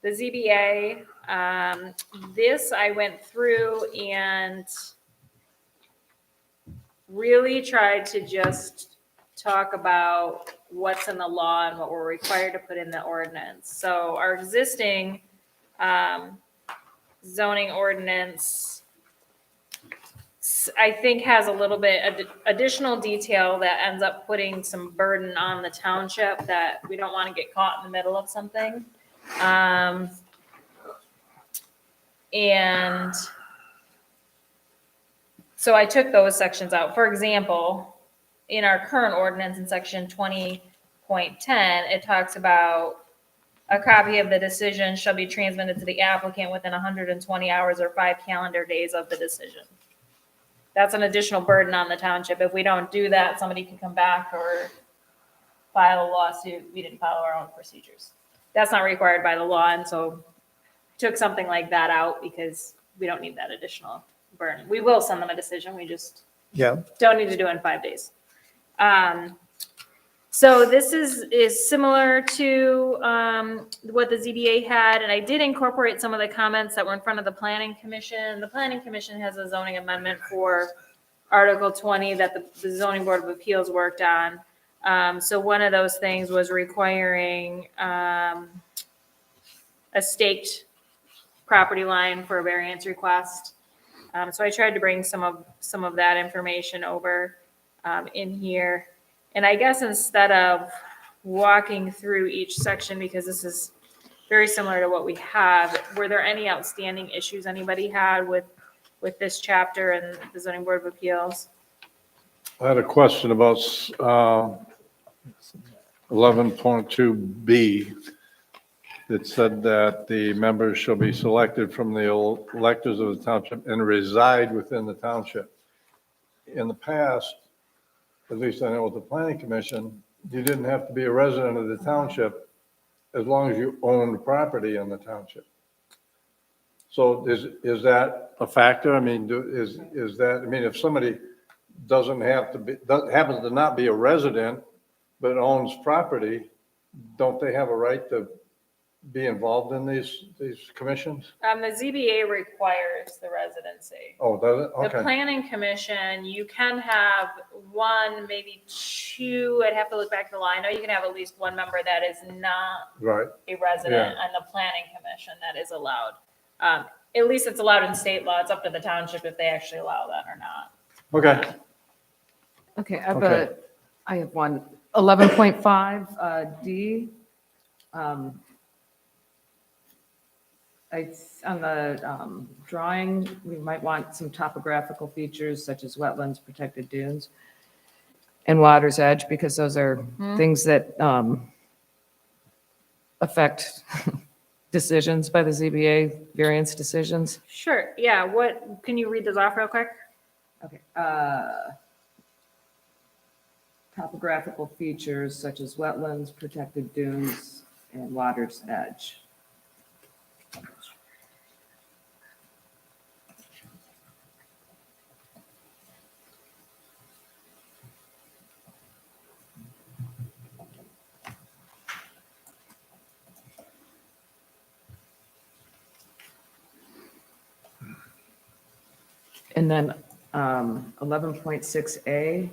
the ZBA, this I went through and really tried to just talk about what's in the law and what we're required to put in the ordinance. So our existing zoning ordinance, I think, has a little bit additional detail that ends up putting some burden on the township that we don't want to get caught in the middle of something. And so I took those sections out. For example, in our current ordinance in section 20.10, it talks about a copy of the decision shall be transmitted to the applicant within 120 hours or 5 calendar days of the decision. That's an additional burden on the township. If we don't do that, somebody can come back or file a lawsuit. We didn't follow our own procedures. That's not required by the law, and so took something like that out because we don't need that additional burden. We will send them a decision. We just don't need to do it in 5 days. So this is similar to what the ZBA had, and I did incorporate some of the comments that were in front of the Planning Commission. The Planning Commission has a zoning amendment for Article 20 that the Zoning Board of Appeals worked on. So one of those things was requiring a staked property line for a variance request. So I tried to bring some of that information over in here. And I guess instead of walking through each section, because this is very similar to what we have, were there any outstanding issues anybody had with this chapter and the zoning board of appeals? I had a question about 11.2B. It said that the members shall be selected from the electors of the township and reside within the township. In the past, at least I know with the planning commission, you didn't have to be a resident of the township as long as you owned property in the township. So is that a factor? I mean, is that, I mean, if somebody happens to not be a resident, but owns property, don't they have a right to be involved in these commissions? The ZBA requires the residency. Oh, does it? The Okay. planning commission, you can have one, maybe two, I'd have to look back to the line. I know you can have at least one member that is not Right. a resident on the planning commission. That is allowed. At least it's allowed in state law. It's up to the township if they actually allow that or not. Okay. Okay, Okay. I have one, 11.5 D. On the drawing, we might want some topographical features such as wetlands, protected dunes, and water's edge, because those are things that affect decisions by the ZBA, variance decisions. Sure, yeah. What, can you read those off real quick? Okay. Topographical features such as wetlands, protected dunes, and water's edge. And then 11.6A,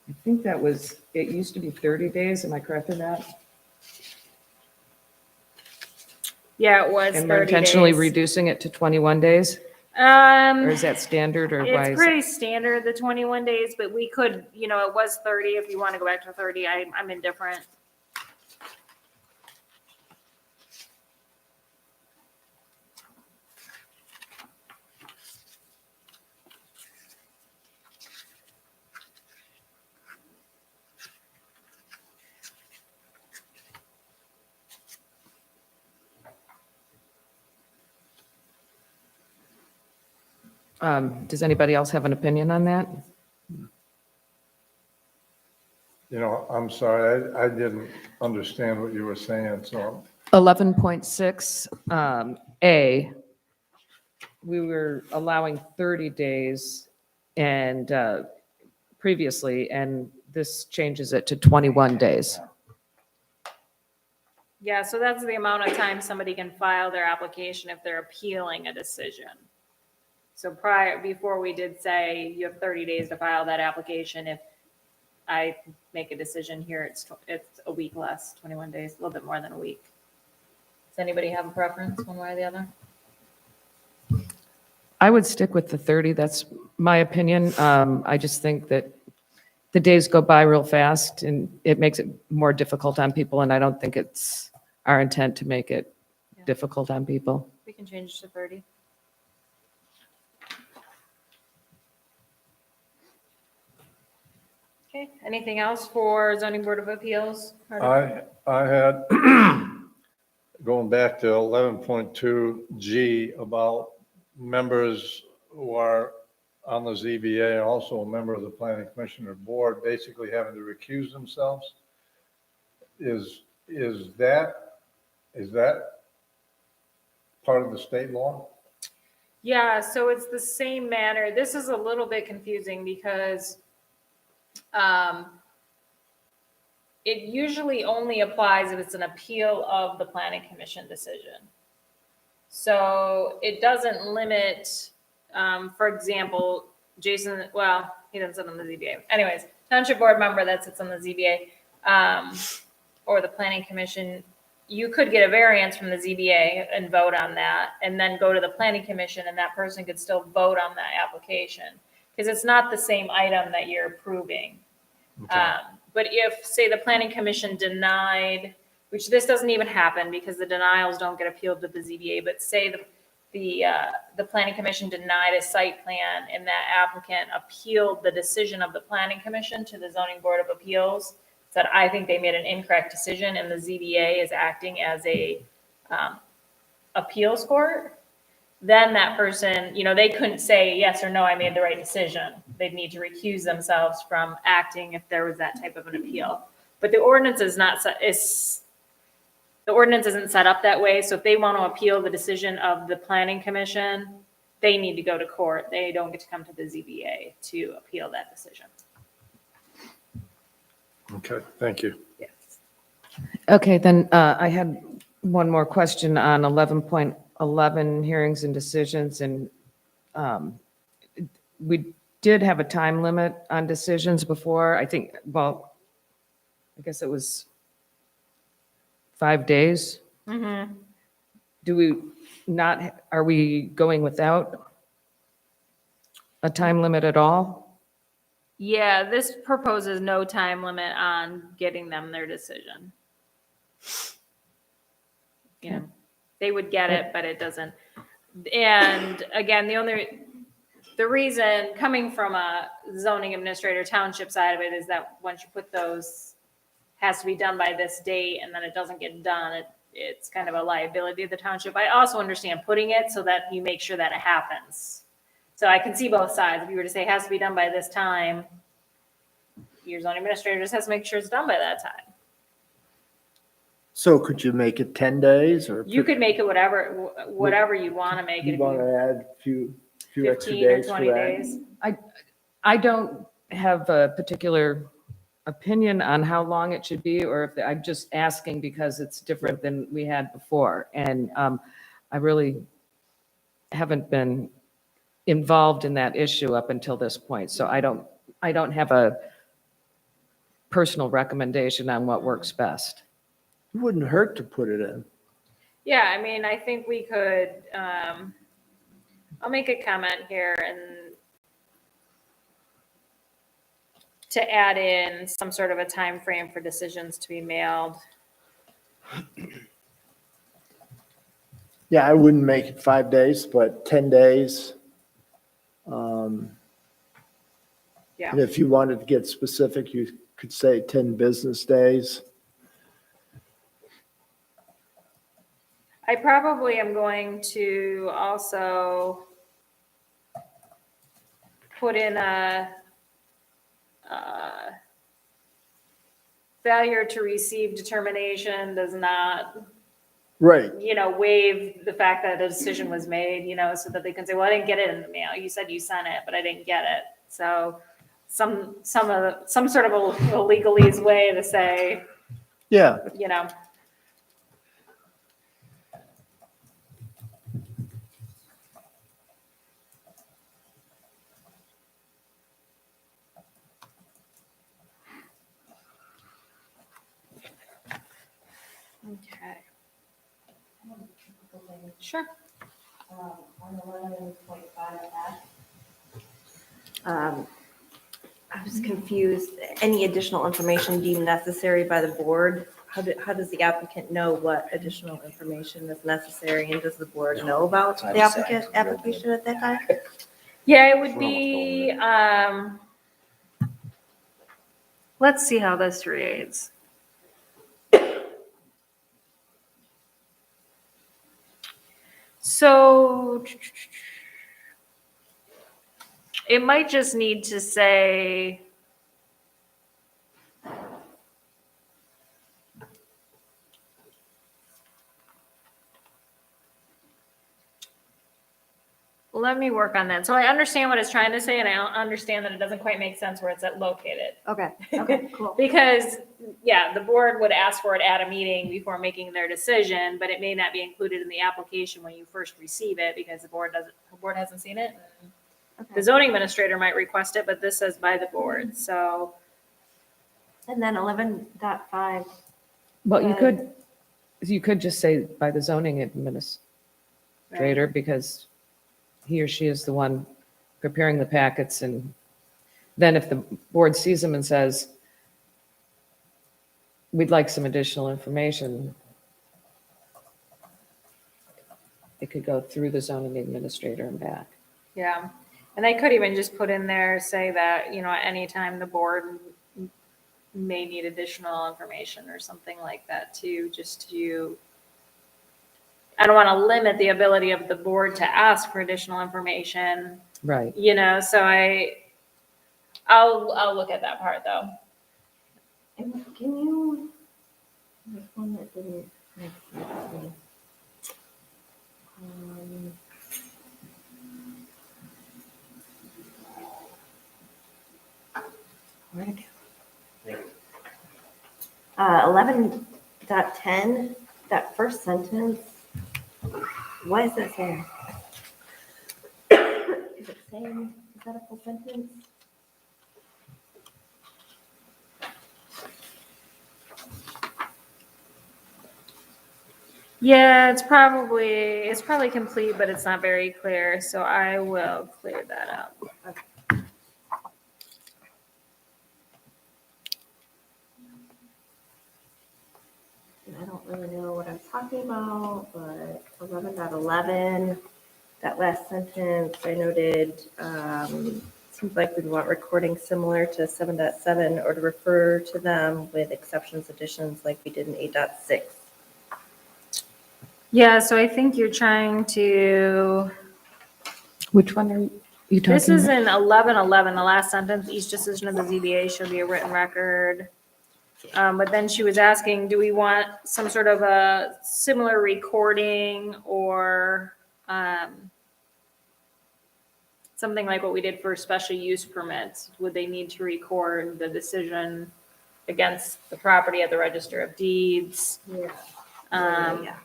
I think that was, it used to be 30 days, am I correct in that? Yeah, it was And we're 30 intentionally days. reducing it to 21 days? Or is It's that standard, or why is it? pretty standard, the 21 days, but we could, it was 30. If you want to go back to 30, I'm indifferent. Does anybody else have an opinion on that? I'm sorry, I didn't understand what you were saying, so. 11.6 A, we were allowing 30 days and previously, and this changes it to 21 days. Yeah, so that's the amount of time somebody can file their application if they're appealing a decision. So before we did say you have 30 days to file that application. If I make a decision here, it's a week less, 21 days, a little bit more than a week. Does anybody have a preference one way or the other? I would stick with the 30, that's my opinion. I just think that the days go by real fast and it makes it more difficult on people, and I don't think it's our intent to make it difficult on people. We can change it to 30. Okay, anything else for zoning board of appeals? I had, going back to 11.2G about members who are on the ZBA, and also a member of the planning commissioner board, basically having to recuse themselves. Is that part of the state law? Yeah, so it's the same manner. This is a little bit confusing because it usually only applies if it's an appeal of the planning commission decision. So it doesn't limit, for example, Jason, well, he doesn't sit on the ZBA. Anyways, township board member that sits on the ZBA or the planning commission, you could get a variance from the ZBA and vote on that, and then go to the planning commission, and that person could still vote on that application. Because it's not the same item that you're approving. But if, say, the planning commission denied, which this doesn't even happen because the denials don't get appealed to the ZBA, but say the planning commission denied a site plan and that applicant appealed the decision of the planning commission to the zoning board of appeals, said, I think they made an incorrect decision, and the ZBA is acting as a appeals court, then that person, they couldn't say yes or no, I made the right decision. They'd need to recuse themselves from acting if there was that type of an appeal. But the ordinance is not, the ordinance isn't set up that way. So if they want to appeal the decision of the planning commission, they need to go to court. They don't get to come to the ZBA to appeal that decision. Okay, thank you. Yes. Okay, then I had one more question on 11.11 hearings and decisions. And we did have a time limit on decisions before. I think, well, I guess it was 5 days. Mm-hmm. Do we not, are we going without a time limit at all? Yeah, this proposes no time limit on getting them their decision. They would get it, but it doesn't. And again, the reason coming from a zoning administrator township side of it is that once you put those, has to be done by this date, and then it doesn't get done, it's kind of a liability of the township. I also understand putting it so that you make sure that it happens. So I can see both sides. If you were to say it has to be done by this time, your zoning administrator just has to make sure it's done by that time. So could you make it 10 days or? You could make it whatever you want to make it. You want to add a few extra 15 or days for 20 that? days. I don't have a particular opinion on how long it should be, or if I'm just asking because it's different than we had before. And I really haven't been involved in that issue up until this point. So I don't have a personal recommendation on what works best. It wouldn't hurt to put it in. Yeah, I mean, I think we could, I'll make a comment here and to add in some sort of a time frame for decisions to be mailed. Yeah, I wouldn't make it 5 days, but 10 days. Yeah. And if you wanted to get specific, you could say 10 business days. I probably am going to also put in a failure to receive determination does not, Right. waive the fact that a decision was made, so that they can say, well, I didn't get it in the mail. You said you sent it, but I didn't get it. So some sort of a legalese way to say, Yeah. Okay. Sure. On 11.5F. I was confused. Any additional information deemed necessary by the board? How does the applicant know what additional information is necessary, and does the board know about the application at that time? Yeah, it would be, let's see how this reads. So it might just need to say, let me work on that. So I understand what it's trying to say, and I understand that it doesn't quite make sense where it's located. Okay, cool. Because, yeah, the board would ask for it at a meeting before making their decision, but it may not be included in the application when you first receive it because the board hasn't seen it. The zoning administrator might request it, but this says by the board, so. And then 11.5. Well, you could You could just say by the zoning administrator, because he or she is the one preparing the packets, and then if the board sees them and says, we'd like some additional information, it could go through the zoning administrator and back. Yeah, and I could even just put in there, say that, you know, at any time the board may need additional information or something like that too, just to, I don't want to limit the ability of the board to ask for additional information, Right. you know, so I'll look at that part though. And can you, there's one that didn't make sense to me. Where'd it go? 11.10, that first sentence, what is it saying? Is it saying, is that a full sentence? Yeah, it's probably complete, but it's not very clear, so I will clear that up. And I don't really know what I'm talking about, but 11.11, that last sentence, I noted, seems like we'd want recording similar to 7.7 or to refer to them with exceptions, additions like we did in 8.6. Yeah, so I think you're trying to, Which one are you talking this is about? in 11.11, the last sentence, each decision of the ZBA shall be a written record. But then she was asking, do we want some sort of a similar recording or something like what we did for special use permits? Would they need to record the decision against the property at the Register of Deeds? Yeah. Yeah.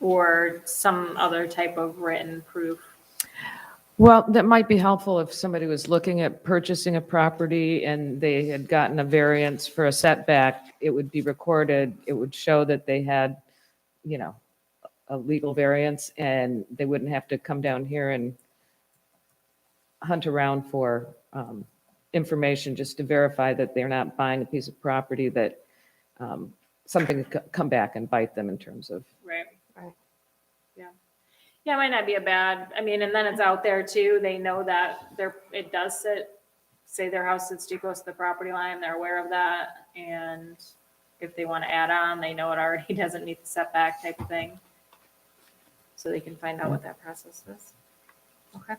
Or some other type of written proof. Well, that might be helpful if somebody was looking at purchasing a property and they had gotten a variance for a setback, it would be recorded. It would show that they had, you know, a legal variance, and they wouldn't have to come down here and hunt around for information just to verify that they're not buying a piece of property that something could come back and bite them in terms of. Right. Right. Yeah. Yeah, it might not be a bad, I mean, and then it's out there too. They know that it does say their house sits too close to the property line. They're aware of that. And if they want to add on, they know it already doesn't meet the setback type of thing. So they can find out what that process is. Okay.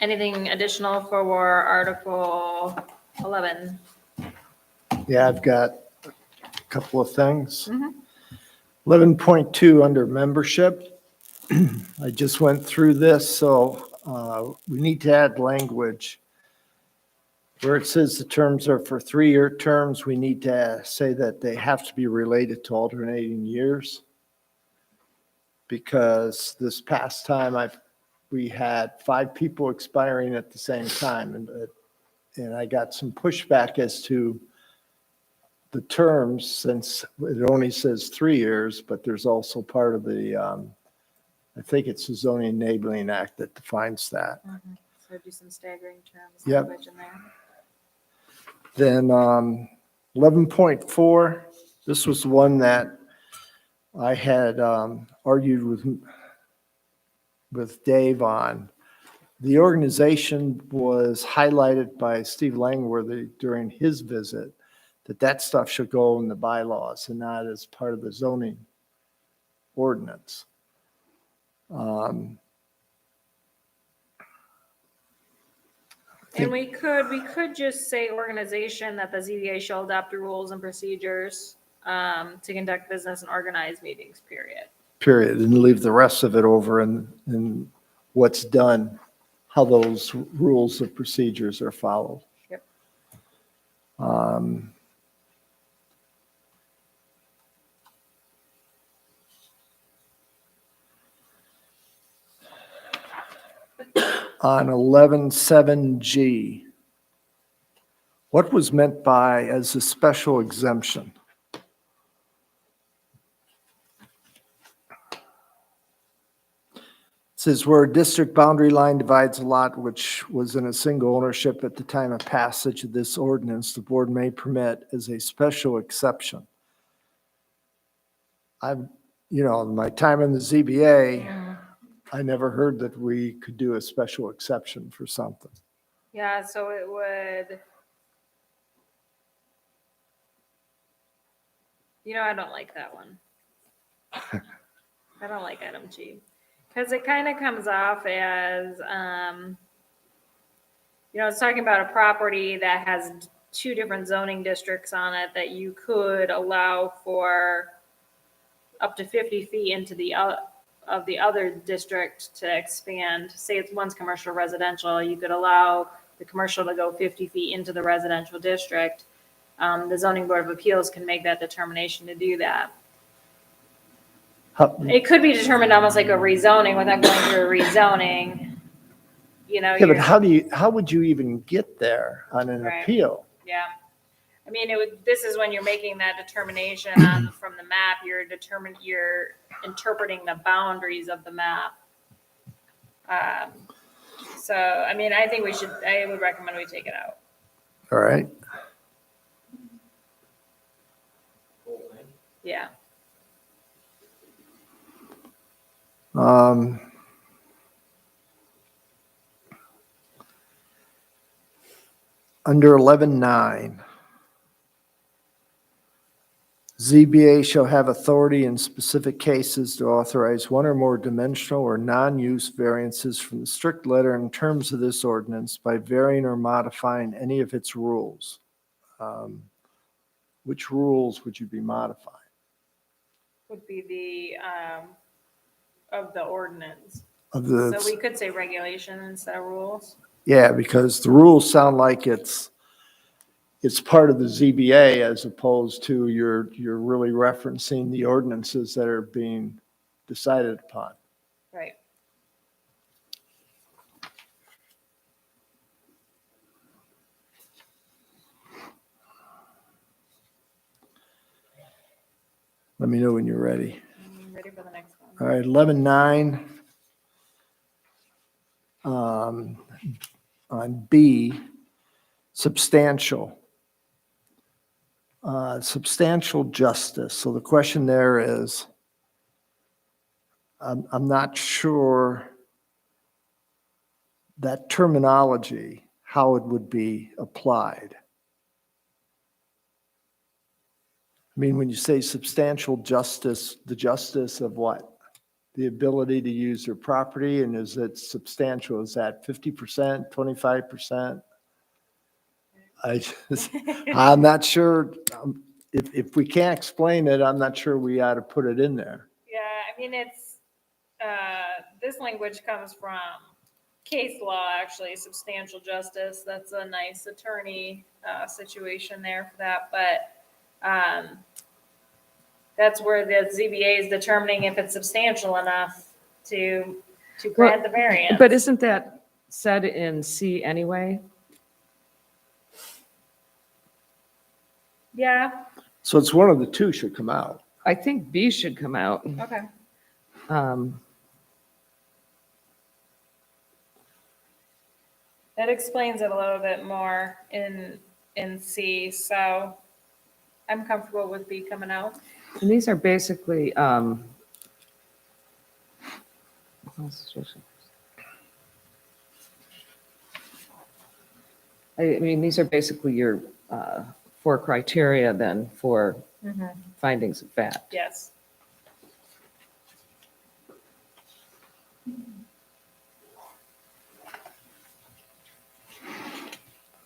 Anything additional for Article 11? Yeah, I've got a couple of things. Mhm. 11.2 under membership. I just went through this, so we need to add language. Where it says the terms are for 3-year terms, we need to say that they have to be related to alternating years. Because this past time we had 5 people expiring at the same time, and I got some pushback as to the terms, since it only says 3 years, but there's also part of the, I think it's the Zoning Enabling Act that defines that. So do some staggering terms. Yep. Language in there. Then 11.4, this was the one that I had argued with Dave on. The organization was highlighted by Steve Langworthy during his visit, that stuff should go in the bylaws and not as part of the zoning ordinance. And we could just say organization, that the ZBA shall adopt the rules and procedures to conduct business and organize meetings, period. Period, and leave the rest of it over in what's done, how those rules of procedures are followed. Yep. On 11.7G, What was meant by as a special exemption? It says where a district boundary line divides a lot which was in a single ownership at the time of passage of this ordinance, the board may permit as a special exception. I've, in my time in the ZBA, I never heard that we could do a special exception for something. Yeah, so it would. I don't like that one. I don't like item G. Because it kind of comes off as, it's talking about a property that has two different zoning districts on it that you could allow for up to 50 feet into the of the other district to expand. Say it's one's commercial residential, you could allow the commercial to go 50 feet into the residential district. The zoning board of appeals can make that determination to do that. It could be determined almost like a rezoning without going through a rezoning. Yeah, but how would you even get there on an Right. appeal? Yeah. I mean, this is when you're making that determination from the map, you're interpreting the boundaries of the map. So, I mean, I would recommend we take it out. All right. Yeah. Under 11.9, ZBA shall have authority in specific cases to authorize one or more dimensional or non-use variances from the strict letter and terms of this ordinance by varying or modifying any of its rules. Which rules would you be modifying? Would be of the ordinance. Of the, So we could say regulation instead of rules. yeah, because the rules sound like it's part of the ZBA as opposed to you're really referencing the ordinances that are being decided upon. Right. Let me know when you're ready. I'm ready for the next one. All right, 11.9. On B, substantial. Substantial justice. So the question there is, I'm not sure that terminology, how it would be applied. I mean, when you say substantial justice, the justice of what? The ability to use their property, and is it substantial? Is that 50%, 25%? I'm not sure. If we can't explain it, I'm not sure we ought to put it in there. Yeah, I mean, it's, this language comes from case law, actually, substantial justice. That's a nice attorney situation there for that. But that's where the ZBA is determining if it's substantial enough to grant the variance. But isn't that said in C anyway? Yeah, So it's one of the two should come out. I think B should come out. okay. That explains it a little bit more in C, so I'm comfortable with B coming out. And these are basically, I mean, these are basically your 4 criteria then for findings of fact. Yes.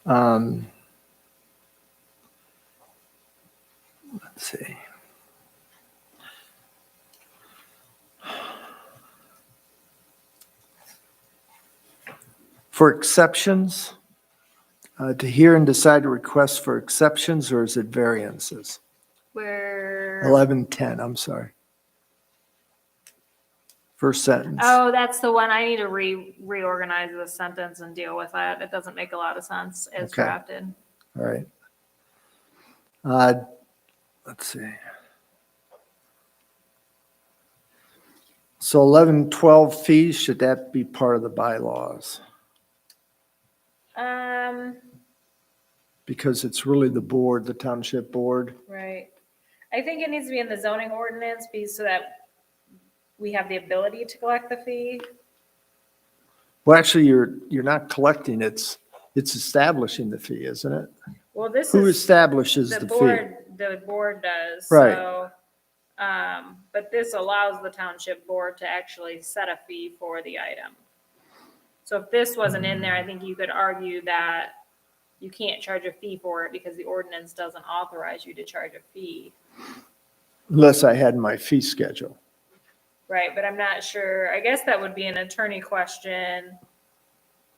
Let's see. For exceptions, to hear and decide a request for exceptions, or is it variances? Where? 11.10, I'm sorry. First sentence. Oh, that's the one. I need to reorganize the sentence and deal with that. It doesn't make a lot of sense as Okay. drafted. All right. Let's see. So 11, 12 fees, should that be part of the bylaws? Because it's really the board, the township board. Right. I think it needs to be in the zoning ordinance so that we have the ability to collect the fee. Well, actually, you're not collecting, it's establishing the fee, isn't it? Well, this Who is establishes the fee? the board does. Right. So, but this allows the township board to actually set a fee for the item. So if this wasn't in there, I think you could argue that you can't charge a fee for it because the ordinance doesn't authorize you to charge a fee. Unless I had my fee schedule. Right, but I'm not sure. I guess that would be an attorney question.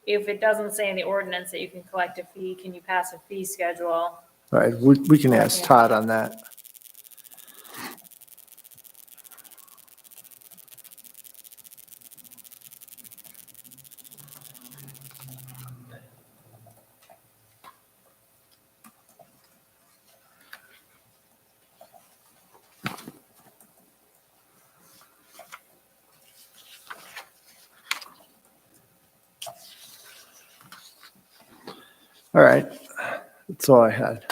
If it doesn't say in the ordinance that you can collect a fee, can you pass a fee schedule? All right, we can ask Todd on that. All right, that's all I had.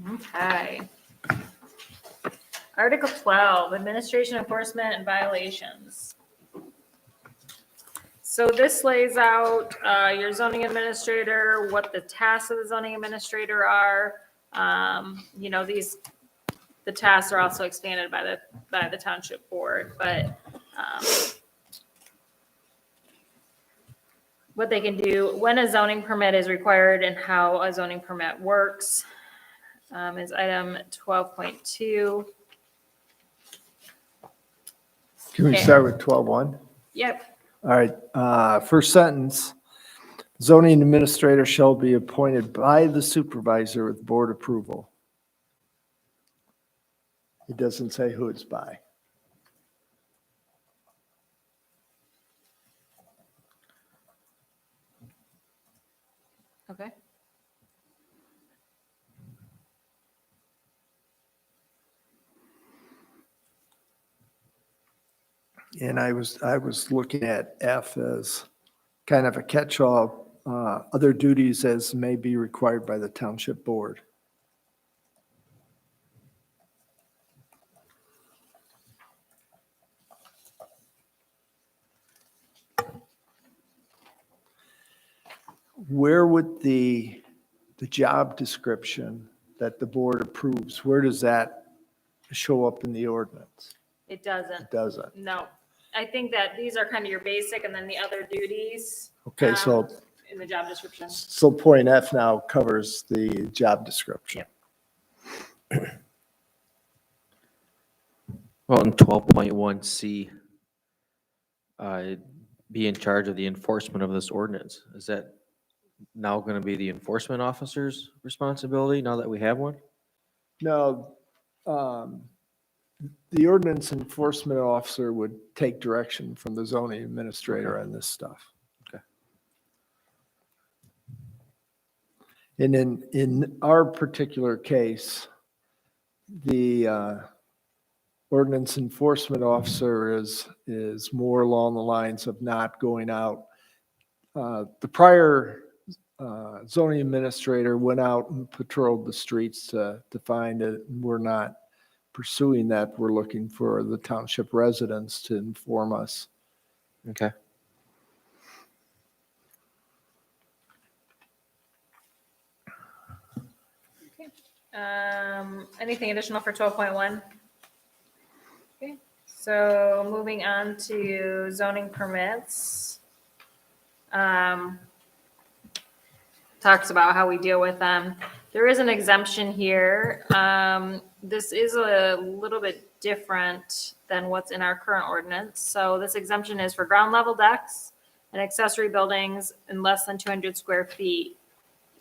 Okay. Article 12, administration, enforcement, and violations. So this lays out your zoning administrator, what the tasks of the zoning administrator are. The tasks are also expanded by the township board, but what they can do, when a zoning permit is required and how a zoning permit works, is item 12.2. Can we Okay. start with 12.1? Yep. All right, first sentence, zoning administrator shall be appointed by the supervisor with board approval. It doesn't say who it's by. Okay. And I was looking at F as kind of a catch-all, other duties as may be required by the township board. Where would the job description that the board approves, where does that show up in the ordinance? It doesn't. It doesn't. No. I think that these are kind of your basic and then the other duties. Okay, so In the job description. So point F now covers the job description. Well, in 12.1C, be in charge of the enforcement of this ordinance. Is that now going to be the enforcement officer's responsibility now that we have one? No, the ordinance enforcement officer would take direction from the zoning administrator on this stuff. Okay. And in our particular case, the ordinance enforcement officer is more along the lines of not going out. The prior zoning administrator went out and patrolled the streets to find it. We're not pursuing that. We're looking for the township residents to inform us. Okay. Anything additional for 12.1? Okay, so moving on to zoning permits. Talks about how we deal with them. There is an exemption here. This is a little bit different than what's in our current ordinance. So this exemption is for ground level decks and accessory buildings in less than 200 square feet.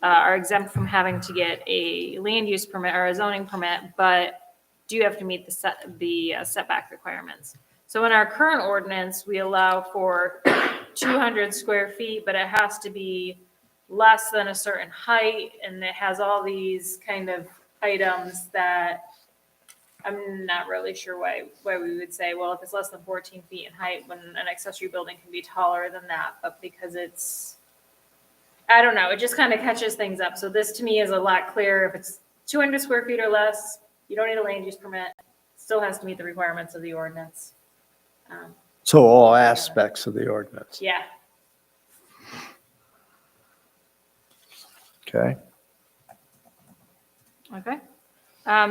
Are exempt from having to get a land use permit or a zoning permit, but do have to meet the setback requirements. So in our current ordinance, we allow for 200 square feet, but it has to be less than a certain height, and it has all these kind of items that I'm not really sure why we would say, well, if it's less than 14 feet in height, when an accessory building can be taller than that, but because it's, I don't know, it just kind of catches things up. So this to me is a lot clearer. If it's 200 square feet or less, you don't need a land use permit. Still has to meet the requirements of the ordinance. So all aspects of the ordinance. Yeah. Okay. Okay.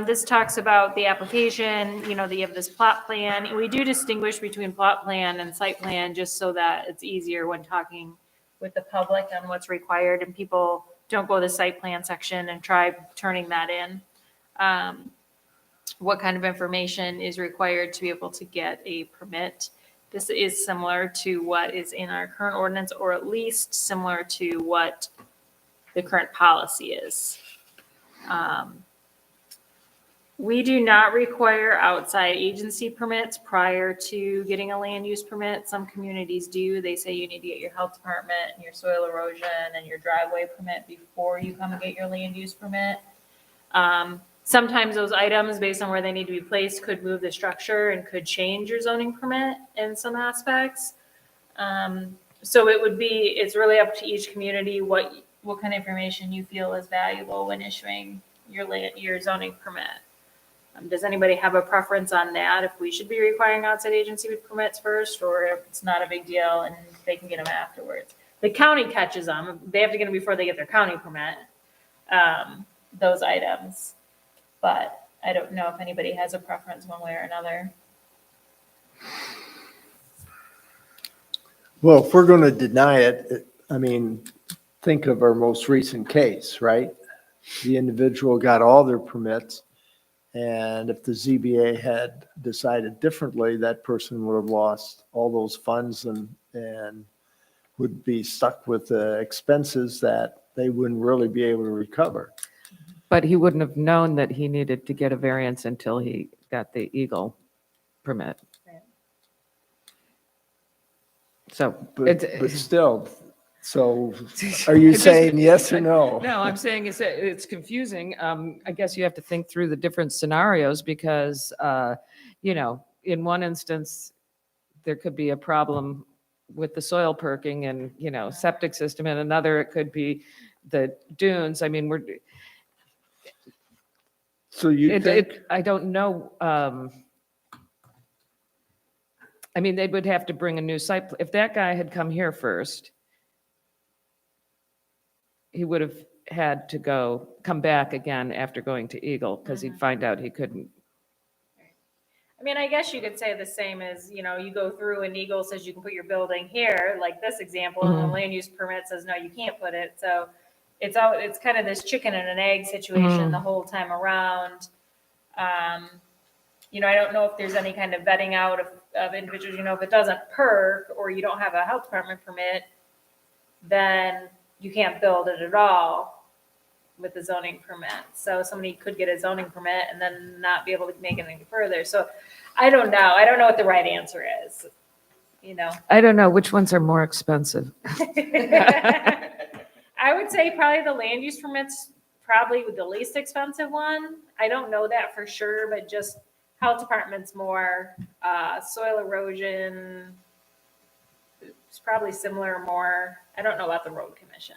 This talks about the application, you know, that you have this plot plan. We do distinguish between plot plan and site plan just so that it's easier when talking with the public on what's required and people don't go to the site plan section and try turning that in. What kind of information is required to be able to get a permit? This is similar to what is in our current ordinance, or at least similar to what the current policy is. We do not require outside agency permits prior to getting a land use permit. Some communities do. They say you need to get your health department and your soil erosion and your driveway permit before you come and get your land use permit. Sometimes those items, based on where they need to be placed, could move the structure and could change your zoning permit in some aspects. So it's really up to each community what kind of information you feel is valuable when issuing your zoning permit. Does anybody have a preference on that? If we should be requiring outside agency permits first, or if it's not a big deal and they can get them afterwards? The county catches them. They have to get them before they get their county permit, those items. But I don't know if anybody has a preference one way or another. Well, if we're going to deny it, I mean, think of our most recent case, right? The individual got all their permits, and if the ZBA had decided differently, that person would have lost all those funds and would be stuck with the expenses that they wouldn't really be able to recover. But he wouldn't have known that he needed to get a variance until he got the Eagle permit. Right. So But it's. still, so are you saying yes or no? No, I'm saying it's confusing. I guess you have to think through the different scenarios because, in one instance, there could be a problem with the soil perking and, septic system. And another, it could be the dunes. I mean, So you think, I don't know. I mean, they would have to bring a new site. If that guy had come here first, he would have had to come back again after going to Eagle because he'd find out he couldn't. I mean, I guess you could say the same as, you go through and Eagle says you can put your building here, like this example, and the land use permit says, no, you can't put it. So it's kind of this chicken and an egg situation the whole time around. I don't know if there's any kind of vetting out of individuals, if it doesn't perk or you don't have a health department permit, then you can't build it at all with the zoning permit. So somebody could get a zoning permit and then not be able to make it any further. So I don't know. I don't know what the right answer is, I don't know which ones are more expensive. I would say probably the land use permit's probably the least expensive one. I don't know that for sure, but just health department's more, soil erosion, it's probably similar or more. I don't know about the road commission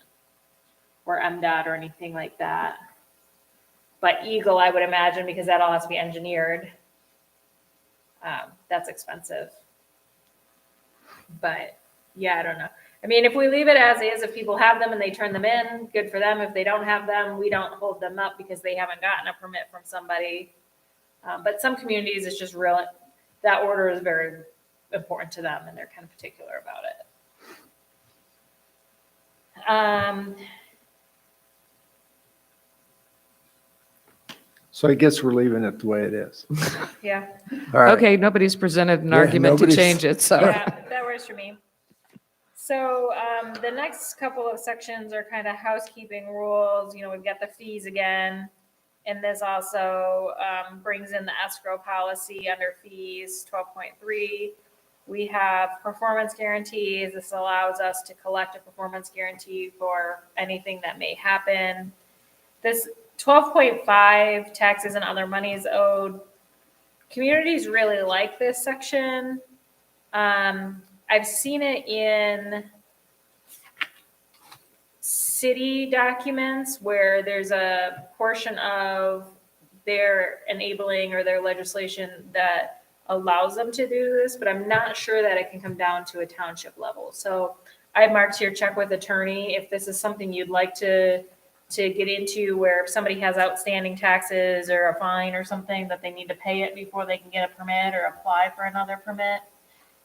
or MDOT or anything like that. But Eagle, I would imagine, because that all has to be engineered. That's expensive. But yeah, I don't know. I mean, if we leave it as is, if people have them and they turn them in, good for them. If they don't have them, we don't hold them up because they haven't gotten a permit from somebody. But some communities, it's just real, that order is very important to them and they're kind of particular about it. so I guess we're leaving it the way it is. Yeah, All right. Okay, nobody's presented an Yeah, argument to nobody's- change it, so. yeah, that works for me. So the next couple of sections are kind of housekeeping rules. We've got the fees again. And this also brings in the escrow policy under fees, 12.3. We have performance guarantees. This allows us to collect a performance guarantee for anything that may happen. This 12.5 taxes and other monies owed. Communities really like this section. I've seen it in city documents where there's a portion of their enabling or their legislation that allows them to do this, but I'm not sure that it can come down to a township level. So I marked here, check with attorney if this is something you'd like to get into, where if somebody has outstanding taxes or a fine or something that they need to pay it before they can get a permit or apply for another permit.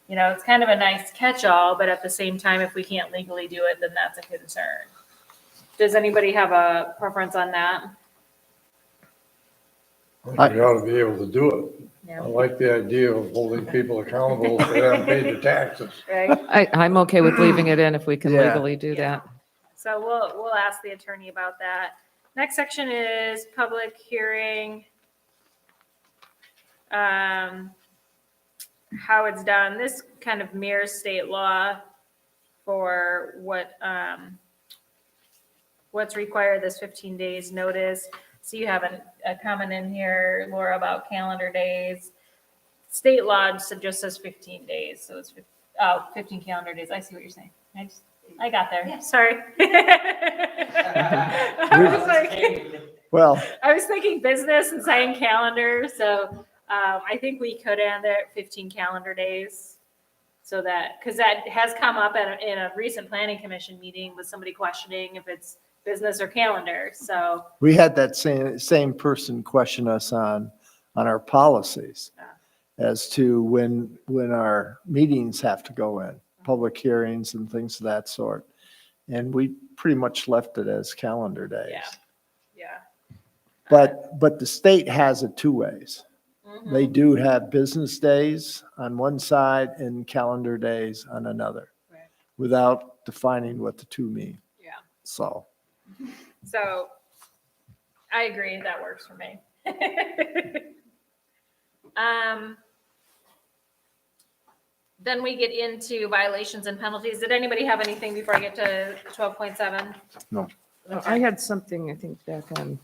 You know, it's kind of a nice catch-all, but at the same time, if we can't legally do it, then that's a concern. Does anybody have a preference on that? I think we ought to be able to do it. Yeah. I like the idea of holding people accountable if they haven't paid their taxes. Right? I'm okay with leaving it in if we can Yeah. legally do Yeah. that. So we'll ask the attorney about that. Next section is public hearing. How it's done. This kind of mirrors state law for what's required, this 15 days notice. So you have a comment in here, Laura, about calendar days. State law just says 15 days, so it's 15 calendar days. I see what you're saying. I got there. Sorry. Well, I was thinking business and saying calendar, so I think we could end there at 15 calendar days. So that, because that has come up in a recent planning commission meeting with somebody questioning if it's business or calendar, so. we had that same person question us on our policies as to when our meetings have to go in, public hearings and things of that sort. And we pretty much left it as calendar days. Yeah. But the state has it two ways. Mhm. They do have business days on one side and calendar days on another, Right. without defining what the two mean. Yeah. So, So I agree, that works for me. Then we get into violations and penalties. Did anybody have anything before I get to 12.7? no. I had something, I think, back on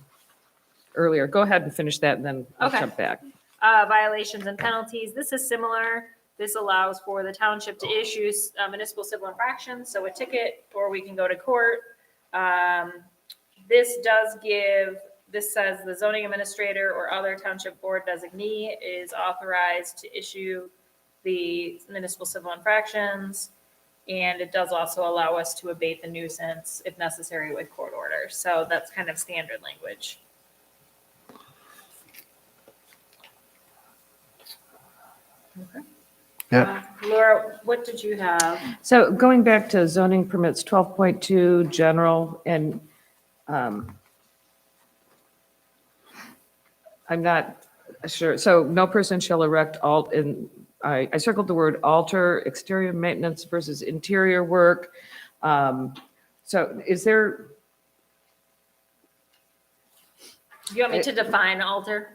earlier. Go ahead and finish that and then I'll Okay. jump back. Violations and penalties. This is similar. This allows for the township to issue municipal civil infractions, so a ticket, or we can go to court. This says the zoning administrator or other township board designee is authorized to issue the municipal civil infractions. And it does also allow us to abate the nuisance if necessary with court order. So that's kind of standard language. Laura, what did you have? So going back to zoning permits, 12.2 general, and I'm not sure, so no person shall erect I circled the word alter, exterior maintenance versus interior work. So is there, Do you want me to define alter?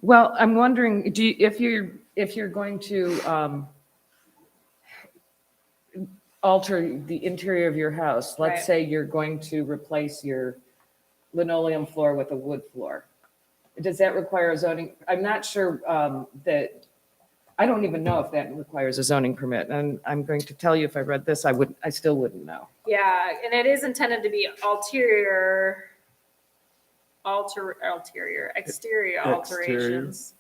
well, I'm wondering, if you're going to alter the interior of your house, Right. let's say you're going to replace your linoleum floor with a wood floor. Does that require a zoning? I'm not sure that, I don't even know if that requires a zoning permit. And I'm going to tell you, if I read this, I still wouldn't know. Yeah, and it is intended to be exterior alterations.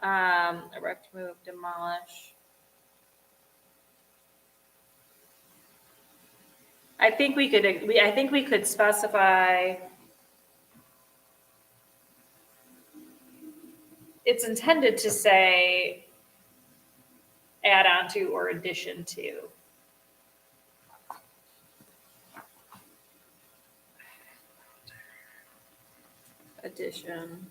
Erect, move, demolish. I think we could specify. It's intended to say add on to or addition to. Addition.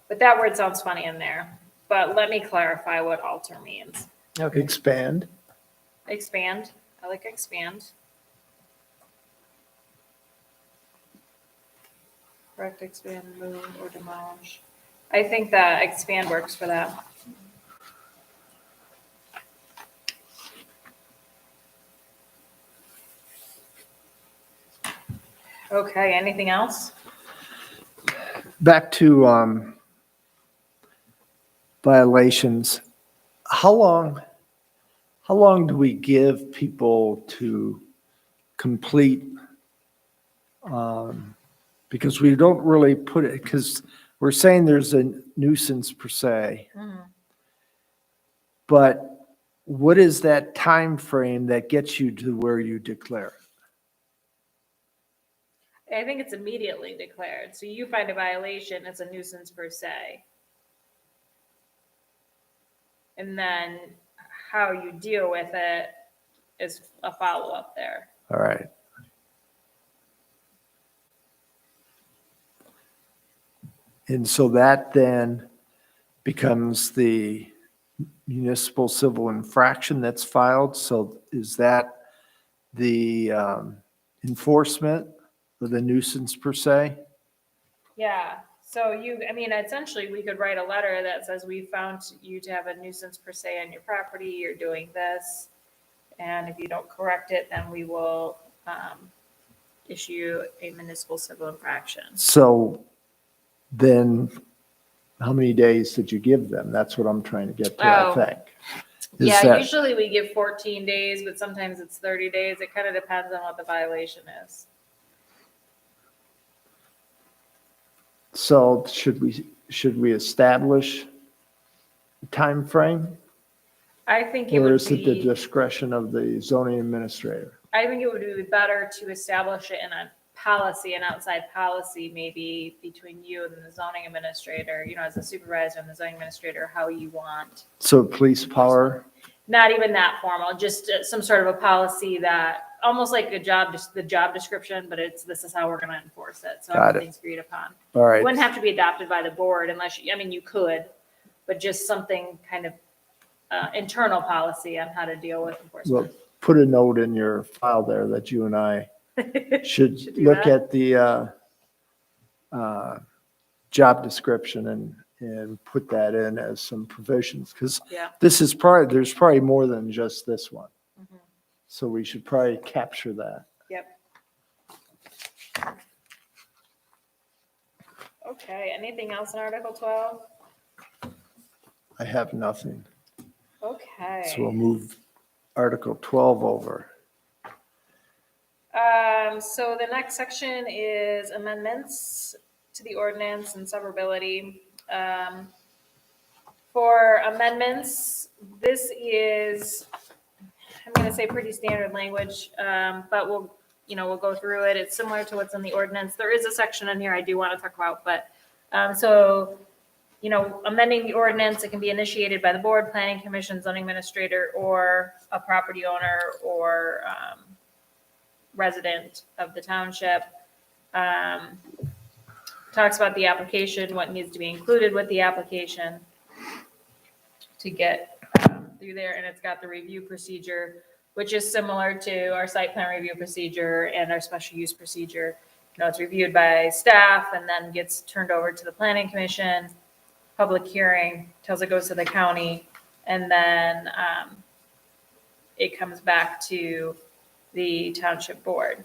But that word sounds funny in there. But let me clarify what alter means. Okay. Expand. Expand. I like expand. Correct, expand, move, or demolish. I think that expand works for that. Okay, anything else? Back to violations. How long do we give people to complete? Because we don't really put it, because we're saying there's a nuisance per se. But what is that time frame that gets you to where you declare? I think it's immediately declared. So you find a violation, it's a nuisance per se. And then how you deal with it is a follow-up there. All right. And so that then becomes the municipal civil infraction that's filed. So is that the enforcement of the nuisance per se? Yeah, so I mean, essentially, we could write a letter that says, we found you to have a nuisance per se on your property, you're doing this. And if you don't correct it, then we will issue a municipal civil infraction. So then how many days did you give them? That's what I'm trying to get to, I Oh. think. Is Yeah, that- usually we give 14 days, but sometimes it's 30 days. It kind of depends on what the violation is. So should we establish a time frame, I think it or would is it the be, discretion of the zoning administrator? I think it would be better to establish it in a policy, an outside policy, maybe between you and the zoning administrator, as a supervisor and the zoning administrator, how you want. So police power, Not even that formal, just some sort of a policy that, almost like the job description, but this is how we're gonna enforce it. So Got it. everything's agreed upon. all It right. wouldn't have to be adopted by the board unless you could, but just something kind of internal policy on how to deal with Well, enforcement. put a note in your file there that you and I should do look that. at the job description and put that in as some provisions, because Yeah. there's probably more than just this one. So we should probably capture that. Yep. Okay, anything else in Article 12? I have nothing. Okay. So we'll move Article 12 over. So the next section is amendments to the ordinance and severability. For amendments, this is, I'm gonna say pretty standard language, but we'll go through it. It's similar to what's in the ordinance. There is a section in here I do want to talk about, but, amending the ordinance, it can be initiated by the board, planning commission, zoning administrator, or a property owner or resident of the township. Talks about the application, what needs to be included with the application to get through there, and it's got the review procedure, which is similar to our site plan review procedure and our special use procedure. It's reviewed by staff and then gets turned over to the planning commission, public hearing, tells it goes to the county, and then it comes back to the township board.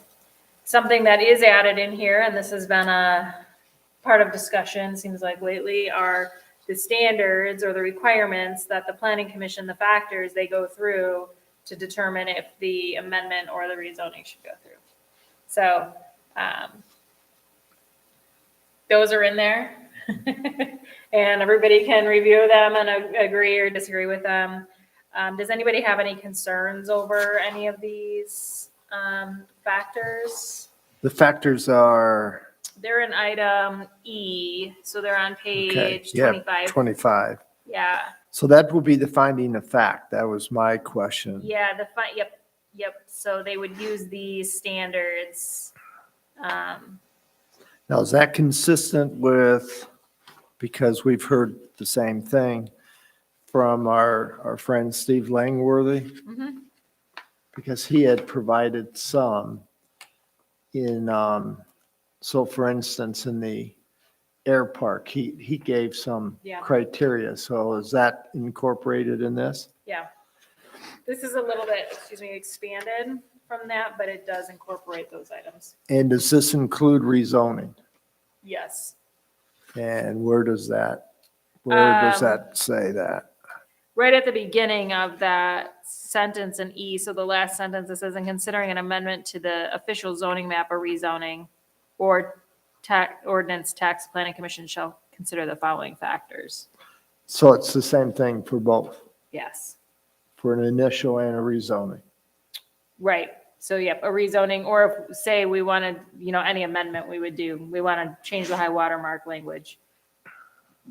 Something that is added in here, and this has been a part of discussion, seems like lately, are the standards or the requirements that the planning commission, the factors they go through to determine if the amendment or the rezoning should go through. So those are in there. And everybody can review them and agree or disagree with them. Does anybody have any concerns over any of these factors? The factors are, They're in item E, so they're on okay, page yeah, 25. 25. Yeah, So that will be the finding of fact. That was my question. yeah, yep. So they would use these standards. Now, is that consistent with, because we've heard the same thing from our friend Steve Langworthy? Mhm. Because he had provided some in, so for instance, in the air park, he gave some Yeah. criteria. So is that incorporated in this? Yeah. This is a little bit, expanded from that, but it does incorporate those items. And does this include rezoning? Yes. And where does that Um, say that? Right at the beginning of that sentence in E, so the last sentence, it says, in considering an amendment to the official zoning map or rezoning or ordinance, tax planning commission shall consider the following factors. So it's the same thing for both, Yes, for an initial and a rezoning. right. So yep, a rezoning, or if, say, we wanted, any amendment we would do, we want to change the high water mark language.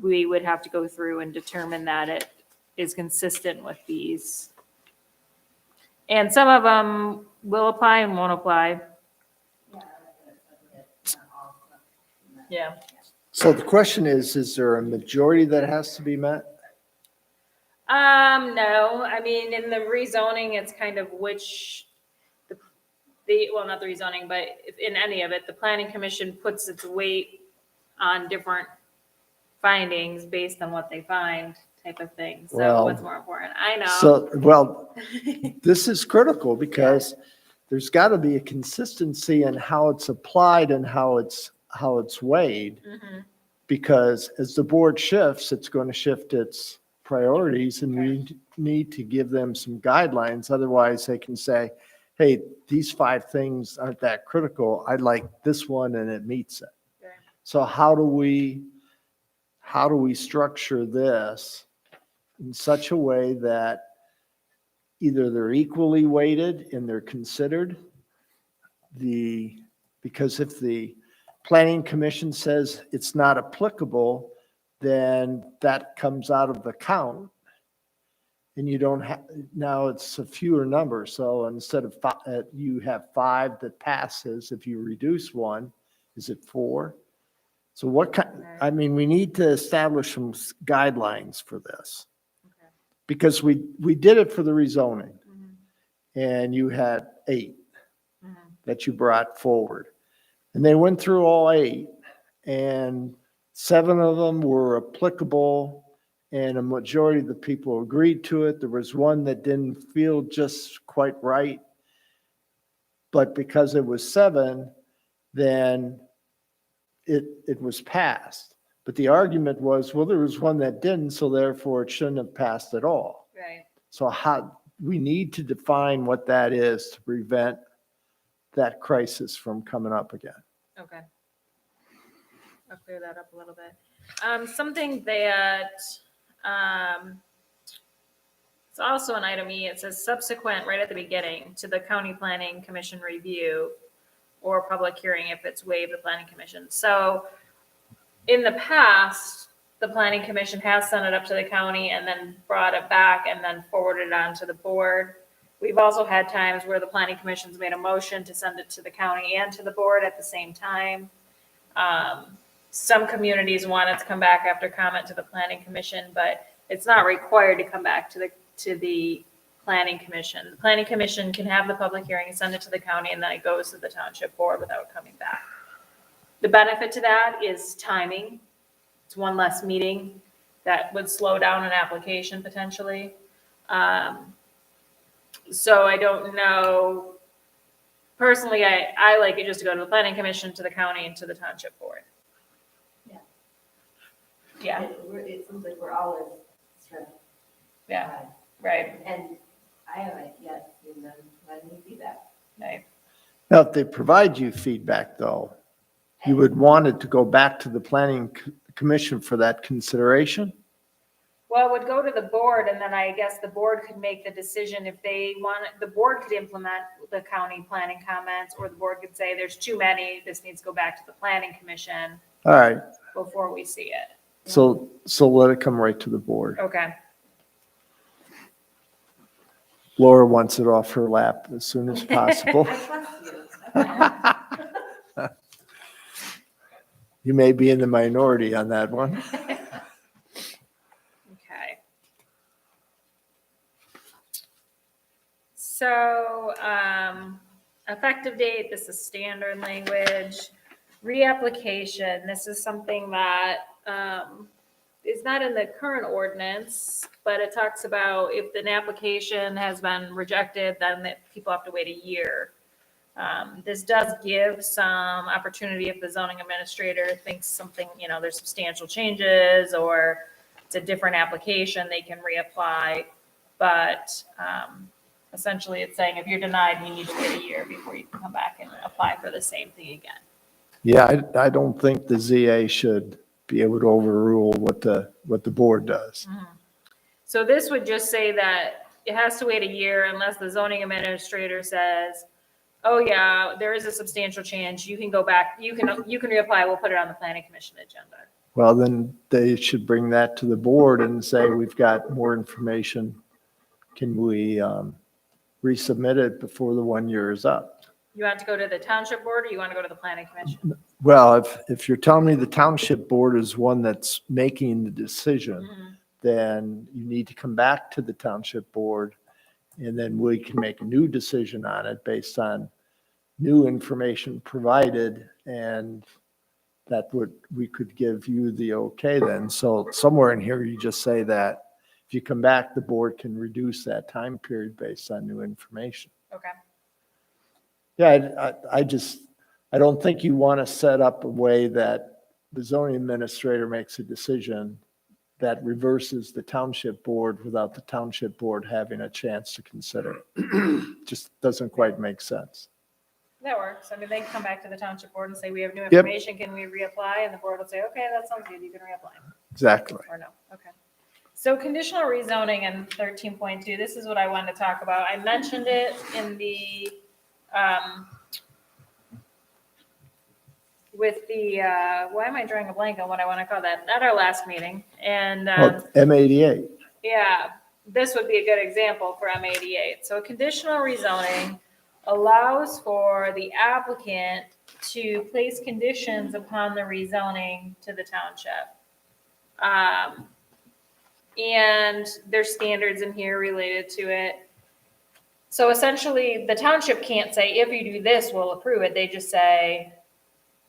We would have to go through and determine that it is consistent with these. And some of them will apply and won't apply. Yeah. So the question is there a majority that has to be met? No, I mean, in the rezoning, it's kind of which, well, not the rezoning, but if in any of it, the planning commission puts its weight on different findings based on what they find, type of thing. So Well, what's more important? I know. So, well, this is critical because there's got to be a consistency in how it's applied and how it's weighed. Mhm. Because as the board shifts, it's going to shift its priorities and we need to give them some guidelines. Otherwise they can say, hey, these 5 things aren't that critical. I like this one and it meets it. Okay. So how do we structure this in such a way that either they're equally weighted and they're considered? Because if the planning commission says it's not applicable, then that comes out of the count. And you don't have, now it's a fewer number. So instead of 5, you have 5 that passes. If you reduce 1, is it 4? So I mean, we need to establish some guidelines for this. Okay. Because we did it for the rezoning Mhm. and you had 8 Mhm. that you brought forward. And they went through all 8 and 7 of them were applicable and a majority of the people agreed to it. There was 1 that didn't feel just quite right. But because it was 7, then it was passed. But the argument was, well, there was 1 that didn't, so therefore it shouldn't have passed at all. Right. So we need to define what that is to prevent that crisis from coming up again. Okay. I'll clear that up a little bit. Something that, it's also an item E, it says subsequent right at the beginning to the county planning commission review or public hearing if it's waived the planning commission. So in the past, the planning commission has sent it up to the county and then brought it back and then forwarded it on to the board. We've also had times where the planning commission's made a motion to send it to the county and to the board at the same time. Some communities want it to come back after comment to the planning commission, but it's not required to come back to the planning commission. The planning commission can have the public hearing and send it to the county, and then it goes to the township board without coming back. The benefit to that is timing. It's 1 less meeting that would slow down an application potentially. So I don't know. Personally, I like it just to go to the planning commission, to the county, and to the township board. Yeah. Yeah, It seems like we're always sort of. yeah, right, And I haven't yet seen them let me see that. right. Now, if they provide you feedback though, you would want it to go back to the planning commission for that consideration? Well, it would go to the board, and then I guess the board could make the decision if they want it. The board could implement the county planning comments, or the board could say, there's too many, this needs to go back to the planning commission All right, before we see it. so let it come right to the board. Okay. Laura wants it off her lap as soon as possible. I trust you. You may be in the minority on that one. Okay. So, effective date, this is standard language. Reapplication, this is something that, is not in the current ordinance, but it talks about if an application has been rejected, then that people have to wait a year. This does give some opportunity if the zoning administrator thinks something, there's substantial changes or it's a different application, they can reapply. But essentially it's saying if you're denied, you need to wait a year before you can come back and apply for the same thing again. Yeah, I don't think the ZA should be able to overrule what the board does. So this would just say that it has to wait a year unless the zoning administrator says, oh yeah, there is a substantial change. You can go back, you can reapply. We'll put it on the planning commission agenda. Well, then they should bring that to the board and say, we've got more information. Can we resubmit it before the 1 year is up? You want to go to the township board or you want to go to the planning commission? Well, if you're telling me the township board is one that's making the decision, then you need to come back to the township board and then we can make a new decision on it based on new information provided, and we could give you the okay then. So somewhere in here, you just say that if you come back, the board can reduce that time period based on new information. Okay. Yeah, I don't think you want to set up a way that the zoning administrator makes a decision that reverses the township board without the township board having a chance to consider it. Just doesn't quite make sense. That works. I mean, they can come back to the township board and say, we have new information. Can we reapply? And the board will say, okay, that sounds good. You can reapply. Exactly. Or no. Okay. So conditional rezoning in 13.2, this is what I wanted to talk about. I mentioned it in the, with the, why am I drawing a blank on what I want to call that? At our last meeting. And M88. yeah, this would be a good example for M88. So a conditional rezoning allows for the applicant to place conditions upon the rezoning to the township. And there's standards in here related to it. So essentially, the township can't say, if you do this, we'll approve it. They just say,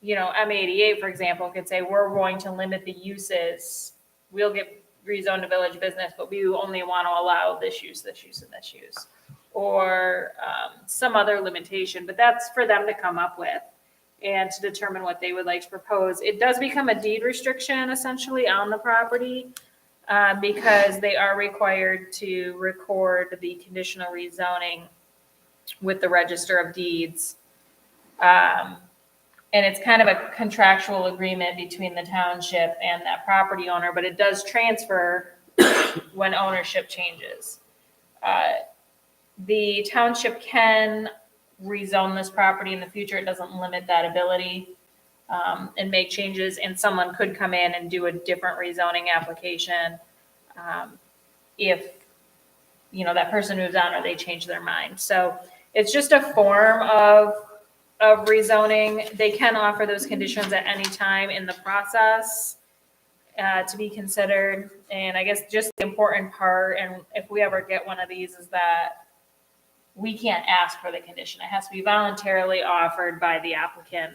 M88, for example, could say, we're going to limit the uses. We'll get rezoned to village business, but we only want to allow this use, this use, and this use. Or some other limitation, but that's for them to come up with and to determine what they would like to propose. It does become a deed restriction essentially on the property because they are required to record the conditional rezoning with the Register of Deeds. And it's kind of a contractual agreement between the township and that property owner, but it does transfer when ownership changes. The township can rezone this property in the future. It doesn't limit that ability and make changes. And someone could come in and do a different rezoning application if, that person moves on or they change their mind. So it's just a form of rezoning. They can offer those conditions at any time in the process to be considered. And I guess just the important part, and if we ever get one of these, is that we can't ask for the condition. It has to be voluntarily offered by the applicant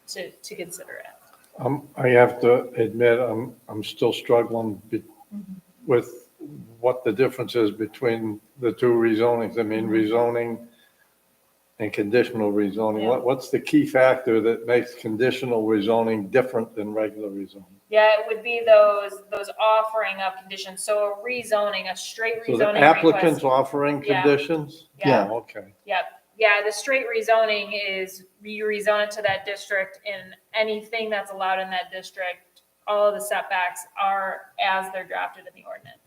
to consider it. I have to admit, I'm still struggling with what the difference is between the two rezonings. I mean, rezoning and conditional rezoning. Yeah. What's the key factor that makes conditional rezoning different than regular rezoning? Yeah, it would be those offering of conditions. So a rezoning, a straight So the rezoning applicant's request. offering Yeah. conditions? Yeah. Oh, okay. Yep. Yeah, the straight rezoning is you rezone it to that district, and anything that's allowed in that district, all of the setbacks are as they're drafted in the ordinance.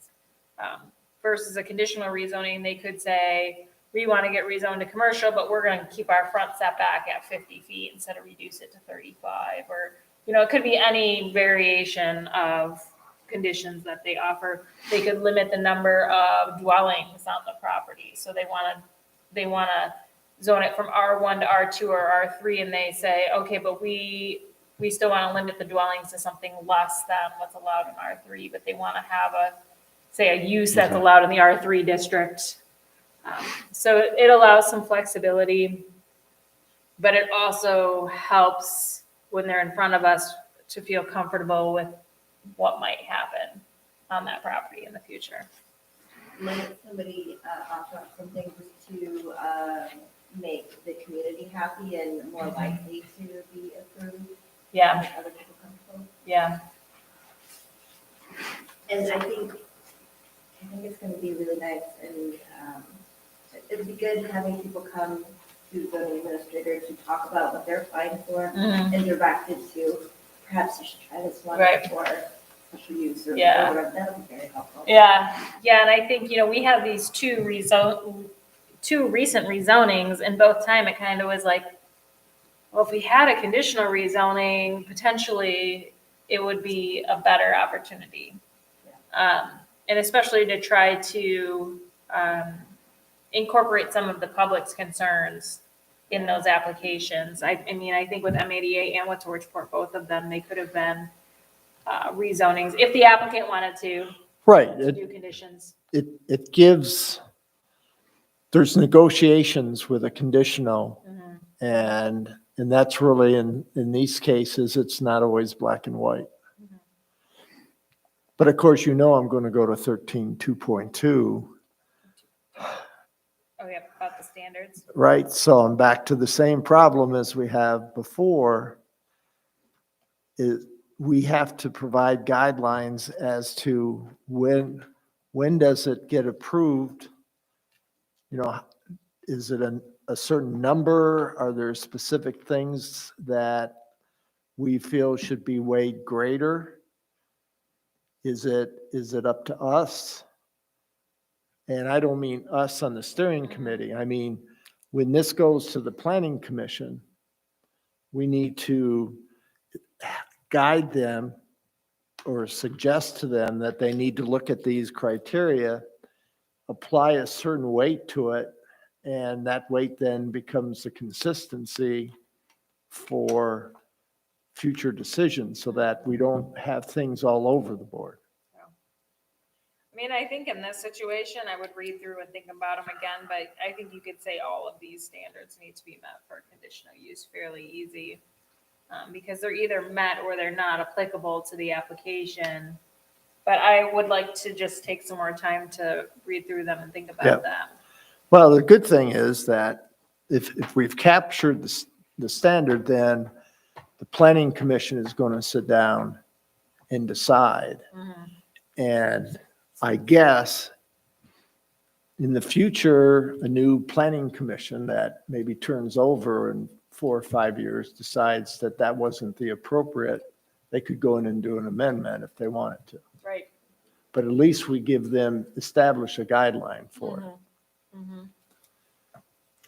Versus a conditional rezoning, they could say, we want to get rezoned to commercial, but we're going to keep our front setback at 50 feet instead of reduce it to 35. Or, it could be any variation of conditions that they offer. They could limit the number of dwellings on the property. So they want to zone it from R1 to R2 or R3, and they say, okay, but we still want to limit the dwellings to something less than what's allowed in R3, but they want to have a use that's allowed in the R3 district. So it allows some flexibility, but it also helps when they're in front of us to feel comfortable with what might happen on that property in the future. Might somebody offer up something just to make the community happy and more likely to be approved? Yeah, Make other people comfortable? yeah, And I think it's going to be really nice, and it'd be good having people come to the zoning administrator to talk about what they're applying for Mhm. and direct it to, perhaps you should try this one Right. for special use or Yeah. whatever. That would be very helpful. yeah, and I think, we have these two recent rezonings, and both time it kind of was like, well, if we had a conditional rezoning, potentially it would be a better opportunity. And especially to try to incorporate some of the public's concerns in those applications. I mean, I think with M88 and with Torchport, both of them, they could have been rezonings if the applicant wanted to Right. do conditions. It gives, there's negotiations with a conditional, and that's really, in these cases, it's not always black and white. But of course, I'm going to go to 13.2.2, Oh, yeah, about the standards. right? So I'm back to the same problem as we have before. We have to provide guidelines as to when does it get approved? Is it a certain number? Are there specific things that we feel should be weighed greater? Is it up to us? And I don't mean us on the steering committee. I mean, when this goes to the planning commission, we need to guide them or suggest to them that they need to look at these criteria, apply a certain weight to it, and that weight then becomes the consistency for future decisions so that we don't have things all over the board. I mean, I think in this situation, I would read through and think about them again, but I think you could say all of these standards need to be met for conditional use fairly easy. Because they're either met or they're not applicable to the application. But I would like to just take some more time to read through them and think Yeah. about that. Well, the good thing is that if we've captured the standard, then the planning commission is going to sit down and decide. And I guess in the future, a new planning commission that maybe turns over in 4 or 5 years decides that wasn't the appropriate, they could go in and do an amendment if they wanted to. Right. But at least we establish a guideline for it.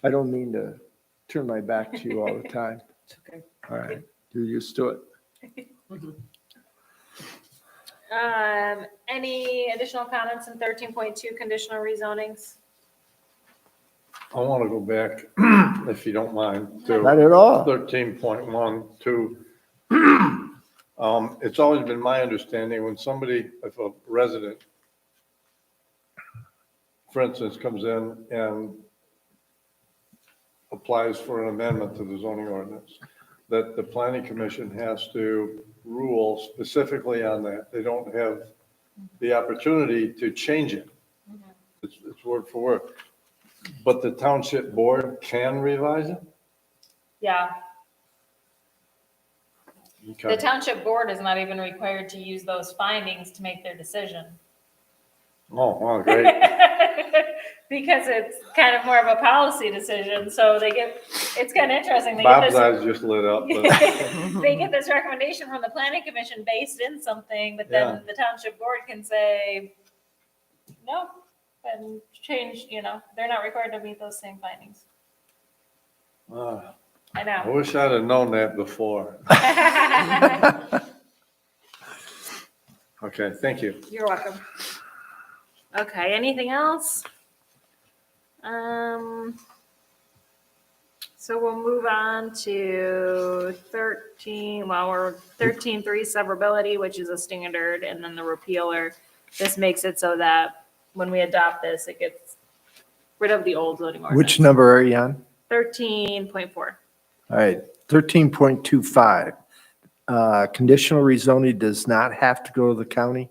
I don't mean to turn my back to you all the time. It's okay. All right, you're used to it. Any additional comments in 13.2 conditional rezonings? I want to go back, if you don't mind, to Not at all. 13.1 to, it's always been my understanding when if a resident, for instance, comes in and applies for an amendment to the zoning ordinance, that the planning commission has to rule specifically on that. They don't have the opportunity to change it. It's word for word. But the township board can revise it? Yeah, Okay. the township board is not even required to use those findings to make their decision. Oh, wow, great. Because it's kind of more of a policy decision, so it's kind of interesting. They get Bob's this- eyes just lit up. but- They get this recommendation from the planning commission based in something, but then the township board can say, no, and change, they're not required to meet those same findings. Ah, I I know. wish I'd have known that before. Okay, thank you. You're welcome. Okay, anything else? So we'll move on to 13, we're 13.3 severability, which is a standard, and then the repealer. This makes it so that when we adopt this, it gets rid of the old zoning ordinance. Which number are you on? 13.4. All right, 13.25. Conditional rezoning does not have to go to the county.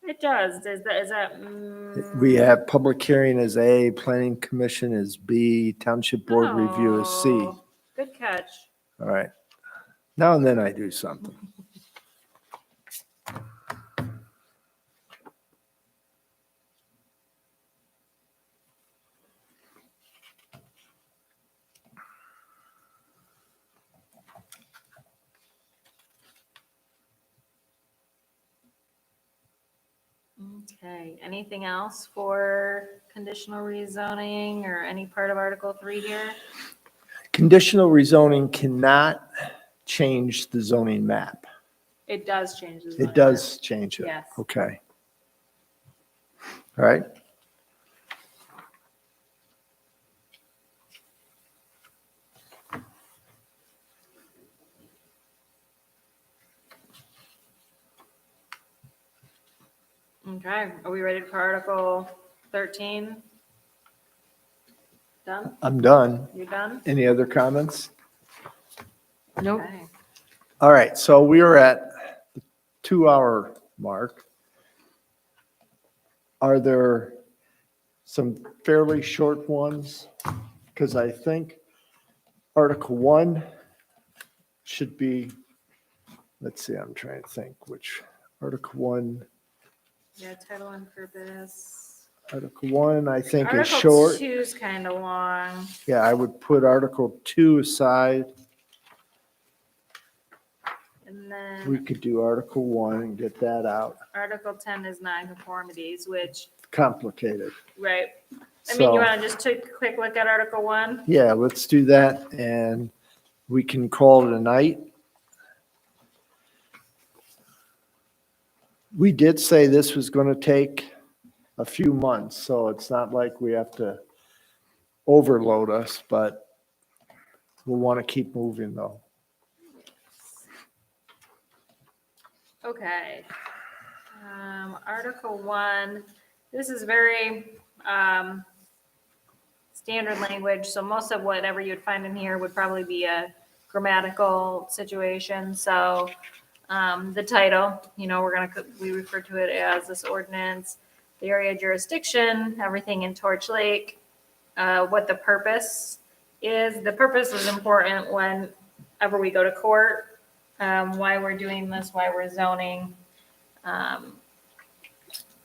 It does. Is that? We have public hearing as A, planning commission is B, township board review is C. Oh, good catch. All right. Now and then I do something. Okay, anything else for conditional rezoning or any part of Article 3 here? Conditional rezoning cannot change the zoning map. It does change the zoning It does change it. Yes. Okay. All right. map. Okay, are we ready for Article 13? Done? I'm done. You done? Any other comments? Nope. Okay. All right, so we are at the 2-hour mark. Are there some fairly short ones? Because I think Article 1 should be, let's see, I'm trying to think which, Article 1, Yeah, title and purpose. Article 1, I think is Article short. 2 is kind of long. Yeah, I would put Article 2 aside. And We then could do Article 1 and get that out. Article 10 is nonconformities, which, Complicated. right. I mean, you So, want to just take a quick look at Article 1? yeah, let's do that and we can call it a night. We did say this was going to take a few months, so it's not like we have to overload us, but we'll want to keep moving though. Okay. Article 1, this is very standard language, so most of whatever you'd find in here would probably be a grammatical situation. So the title, we refer to it as this ordinance, the area of jurisdiction, everything in Torch Lake, what the purpose is. The purpose is important whenever we go to court, why we're doing this, why we're zoning.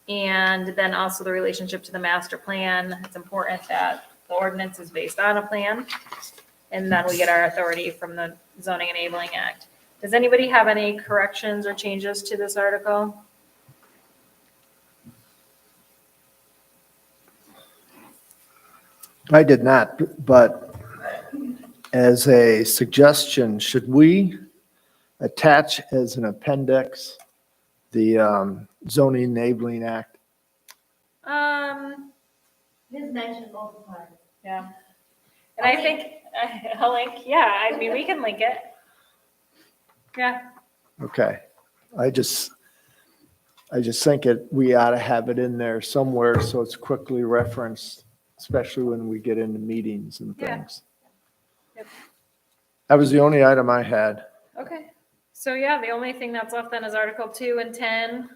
And then also the relationship to the master plan. It's important that the ordinance is based on a plan. And then we get our authority from the Zoning Enabling Act. Does anybody have any corrections or changes to this article? I did not, but as a suggestion, should we attach as an appendix the zoning enabling act? This mentioned multiple times. Yeah. And I think, a link, yeah, I mean, we can link it. Yeah, Okay. I just think we ought to have it in there somewhere so it's quickly referenced, especially when we get into meetings and Yeah. things. Yep. That was the only item I had. okay. So yeah, the only thing that's left then is Article 2 and 10.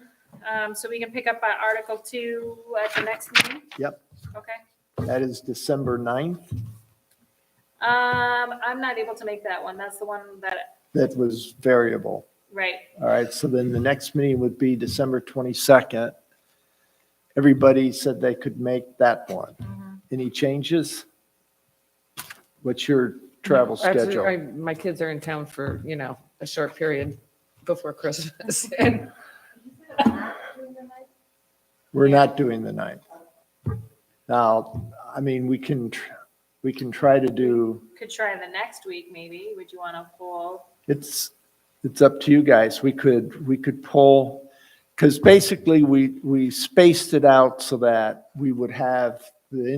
So we can pick up at Article 2 at the next meeting? Yep. Okay. That is December 9th. I'm not able to make that one. That's the one that, That was variable. right. All right, so then the next meeting would be December 22nd. Everybody said they could make that one. Any changes? What's your travel Actually, schedule? my kids are in town for, a short period before Christmas. And We're not doing the 9th. Now, I mean, we can try to do, Could try the next week, maybe. Would you want to pull? it's up to you guys. We could pull, because basically we spaced it out so that we would have the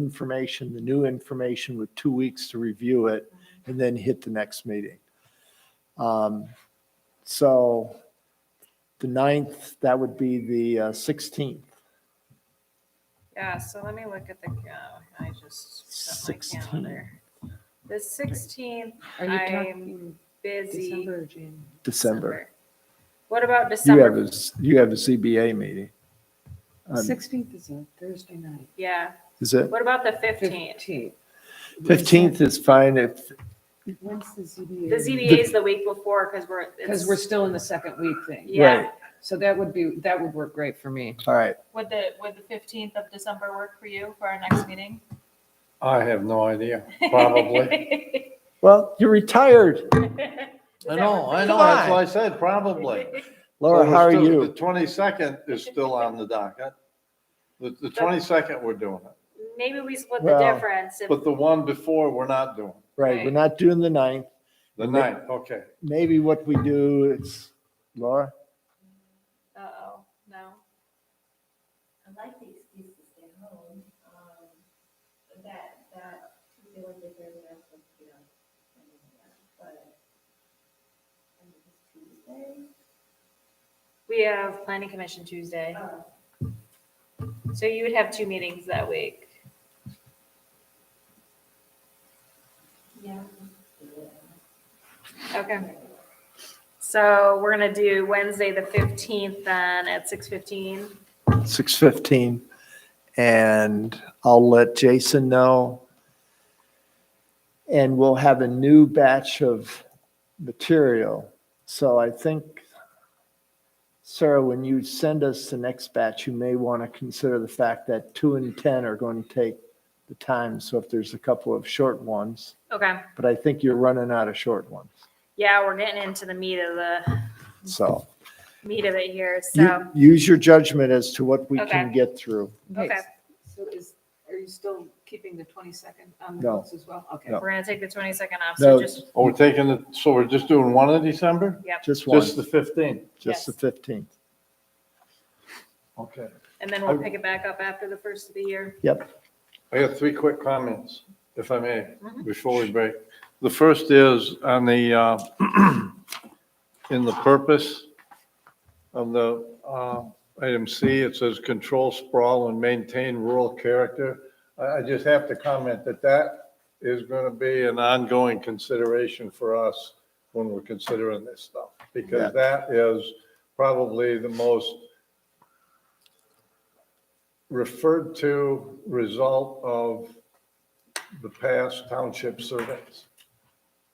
new information with 2 weeks to review it and then hit the next meeting. So the 9th, that would be the 16th. Yeah, so let me look at the, I just set my 16. calendar. The 16th, are you I'm talking busy. December or January? December. What about You have December? you have a CBA meeting. 16th is a Thursday night. Yeah. Is it? What about the 15th? 15th. 15th is fine if, When's the ZBA? The ZBA is the week before because Because we're still in the second week thing. yeah. Right. So that would work great for me. all right. Would the 15th of December work for you for our next meeting? I have no idea, probably. Well, you're retired. I know, Come that's on. why I said probably. Laura, So how are The you? 22nd is still on the docket. The 22nd, we're doing it. Maybe we split Well, the difference. If, But the one before, we're not doing. Right, we're not doing the 9th. The 9th, okay. Maybe what we do is, Laura? uh-oh, no. I like the excuse to stay home. That Tuesday, Wednesday, Thursday, I'm supposed to be on. But Tuesday. We have planning commission Tuesday. Oh, So you would have 2 meetings that week. yeah. Okay. So we're gonna do Wednesday, the 15th then at 6:15. 6:15. And I'll let Jason know. And we'll have a new batch of material. So I think, Sarah, when you send us the next batch, you may want to consider the fact that 2 and 10 are going to take the time. So if there's a couple of short ones, Okay. but I think you're running out of short ones. Yeah, we're getting into the meat of So it here. you So use your judgment as to what we Okay. can get through. Okay. So are you still keeping the 22nd on the No. books as well? Okay. No. we're gonna take the 22nd off. No. So just Oh, we're taking it, so we're just doing one in December? Just one, Just the 15th? just the Yes. 15th. Okay. and then we'll pick it back up after the first of the year. Yep. I have 3 quick comments, if I may, Mhm. before we break. The first is on the, in the purpose of the item C, it says control sprawl and maintain rural character. I just have to comment that that is going to be an ongoing consideration for us when we're considering this stuff, Yeah. because that is probably the most referred to result of the past township surveys.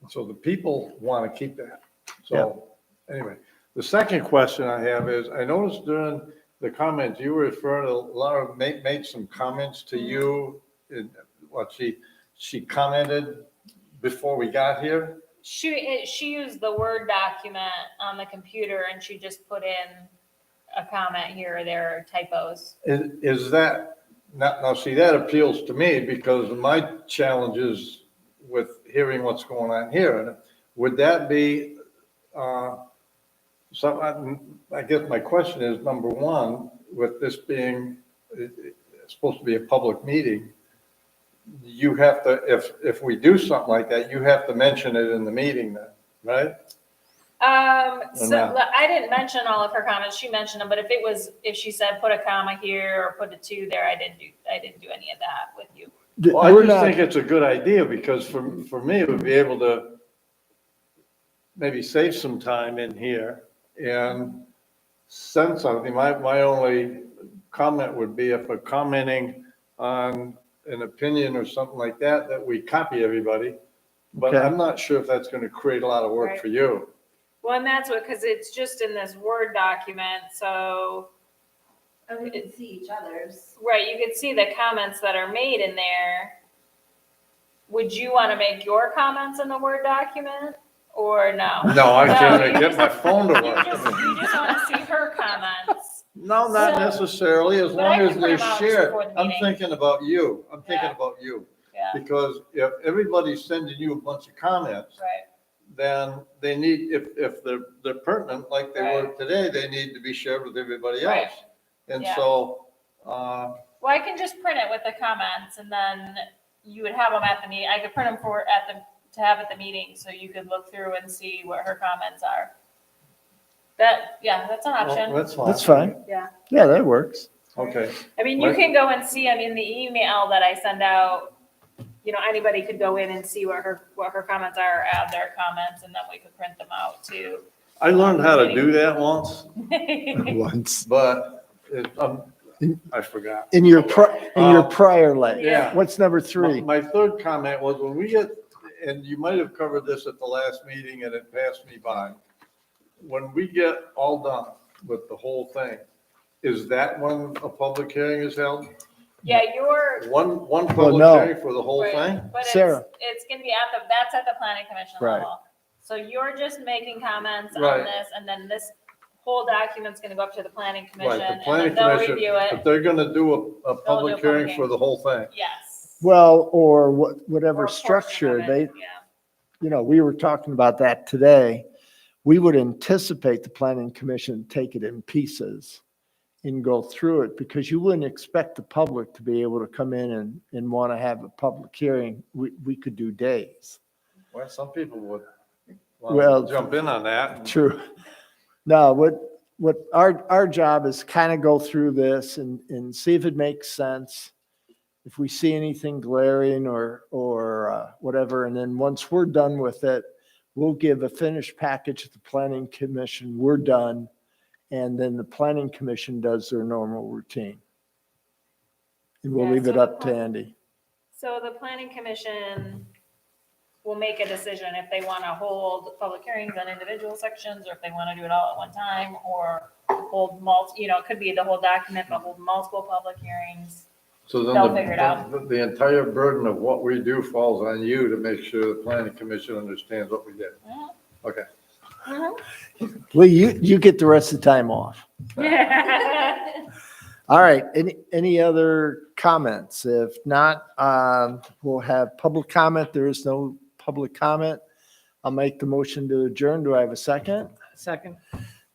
So the people want to keep that. So anyway, the second question I have is, I noticed during the comments, you referred to, Laura made some comments to you in what she commented before we got here. She used the Word document on the computer and she just put in a comment here or there, or typos. Is that, now see, that appeals to me because of my challenges with hearing what's going on here. Would that be, so I guess my question is, number one, with this being supposed to be a public meeting, you have to, if we do something like that, you have to mention it in the meeting then, right? So not? I didn't mention all of her comments. She mentioned them, but if she said put a comma here or put a 2 there, I didn't do any of that with you. Well, I We're just not, think it's a good idea because for me, it would be able to maybe save some time in here and send something. My only comment would be if we're commenting on an opinion or something like that, that we copy everybody. But Okay. I'm not sure if that's going to create a lot of work Right. for you. Well, and that's what, because it's just in this Word document, so, Oh, And we can see each other's. right, you could see the comments that are made in there. Would you want to make your comments in the Word document or no? No, I can't you get my phone to You work. just want to see her comments. No, not So- necessarily, as But I long as can they print 'em out just share. before the I'm meeting. thinking about you. I'm thinking Yeah. about you. Yeah, Because if everybody's sending you a bunch of comments, right. then they need, if they're pertinent like they were today, they need to be shared with everybody Right. else. And Yeah. so, Well, I can just print it with the comments and then you would have them at the meeting. I could print them to have at the meeting so you could look through and see what her comments are. That's an well, option. that's fine. Yeah. Yeah, that works. Okay, I mean, you Right. can go and see them in the email that I send out, anybody could go in and see what her comments are, add their comments, and then we could print them out too. I learned how to do that once, Once. but I forgot. In your prior life. Yeah. What's number 3? My third comment was when we get, and you might have covered this at the last meeting and it passed me by. When we get all done with the whole thing, is that when a public hearing is held? Yeah, One Well, public no. hearing for the whole thing? But Sarah. it's gonna be that's at the planning commission Right. level. So you're just making comments on Right. this, and then this whole document's gonna go up to the planning commission, Right, the and planning then they'll commission, review but it. they're gonna do a do a public public hearing hearing. for the whole thing. Yes. Well, or Or whatever a portion structure of it, they, yeah. we were talking about that today. We would anticipate the planning commission take it in pieces and go through it, because you wouldn't expect the public to be able to come in and want to have a public hearing. We could do days. Well, some people would Well, want to jump in on that. True. No, what our job is kind of go through this and see if it makes sense. If we see anything glaring or whatever, and then once we're done with it, we'll give a finished package to the planning commission. We're done. And then the planning commission does their normal routine. And we'll Yeah, leave so it the up to plan- Andy. So the planning commission will make a decision if they want to hold public hearings on individual sections, or if they want to do it all at one time, or hold it could be the whole document, but hold multiple public hearings. So then They'll figure it out. the entire burden of what we do falls on you to make sure the planning commission understands what we did. Mhm. Okay. Well, you get the rest of the time off. All right, any other comments? If not, we'll have public comment. There is no public comment. I'll make the motion to adjourn. Do I have a second? Second.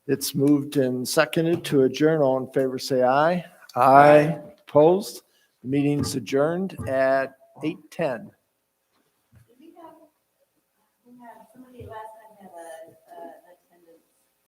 It's moved and seconded to adjourn. All in favor, say aye. Aye. Opposed? The meeting's adjourned at 8:10.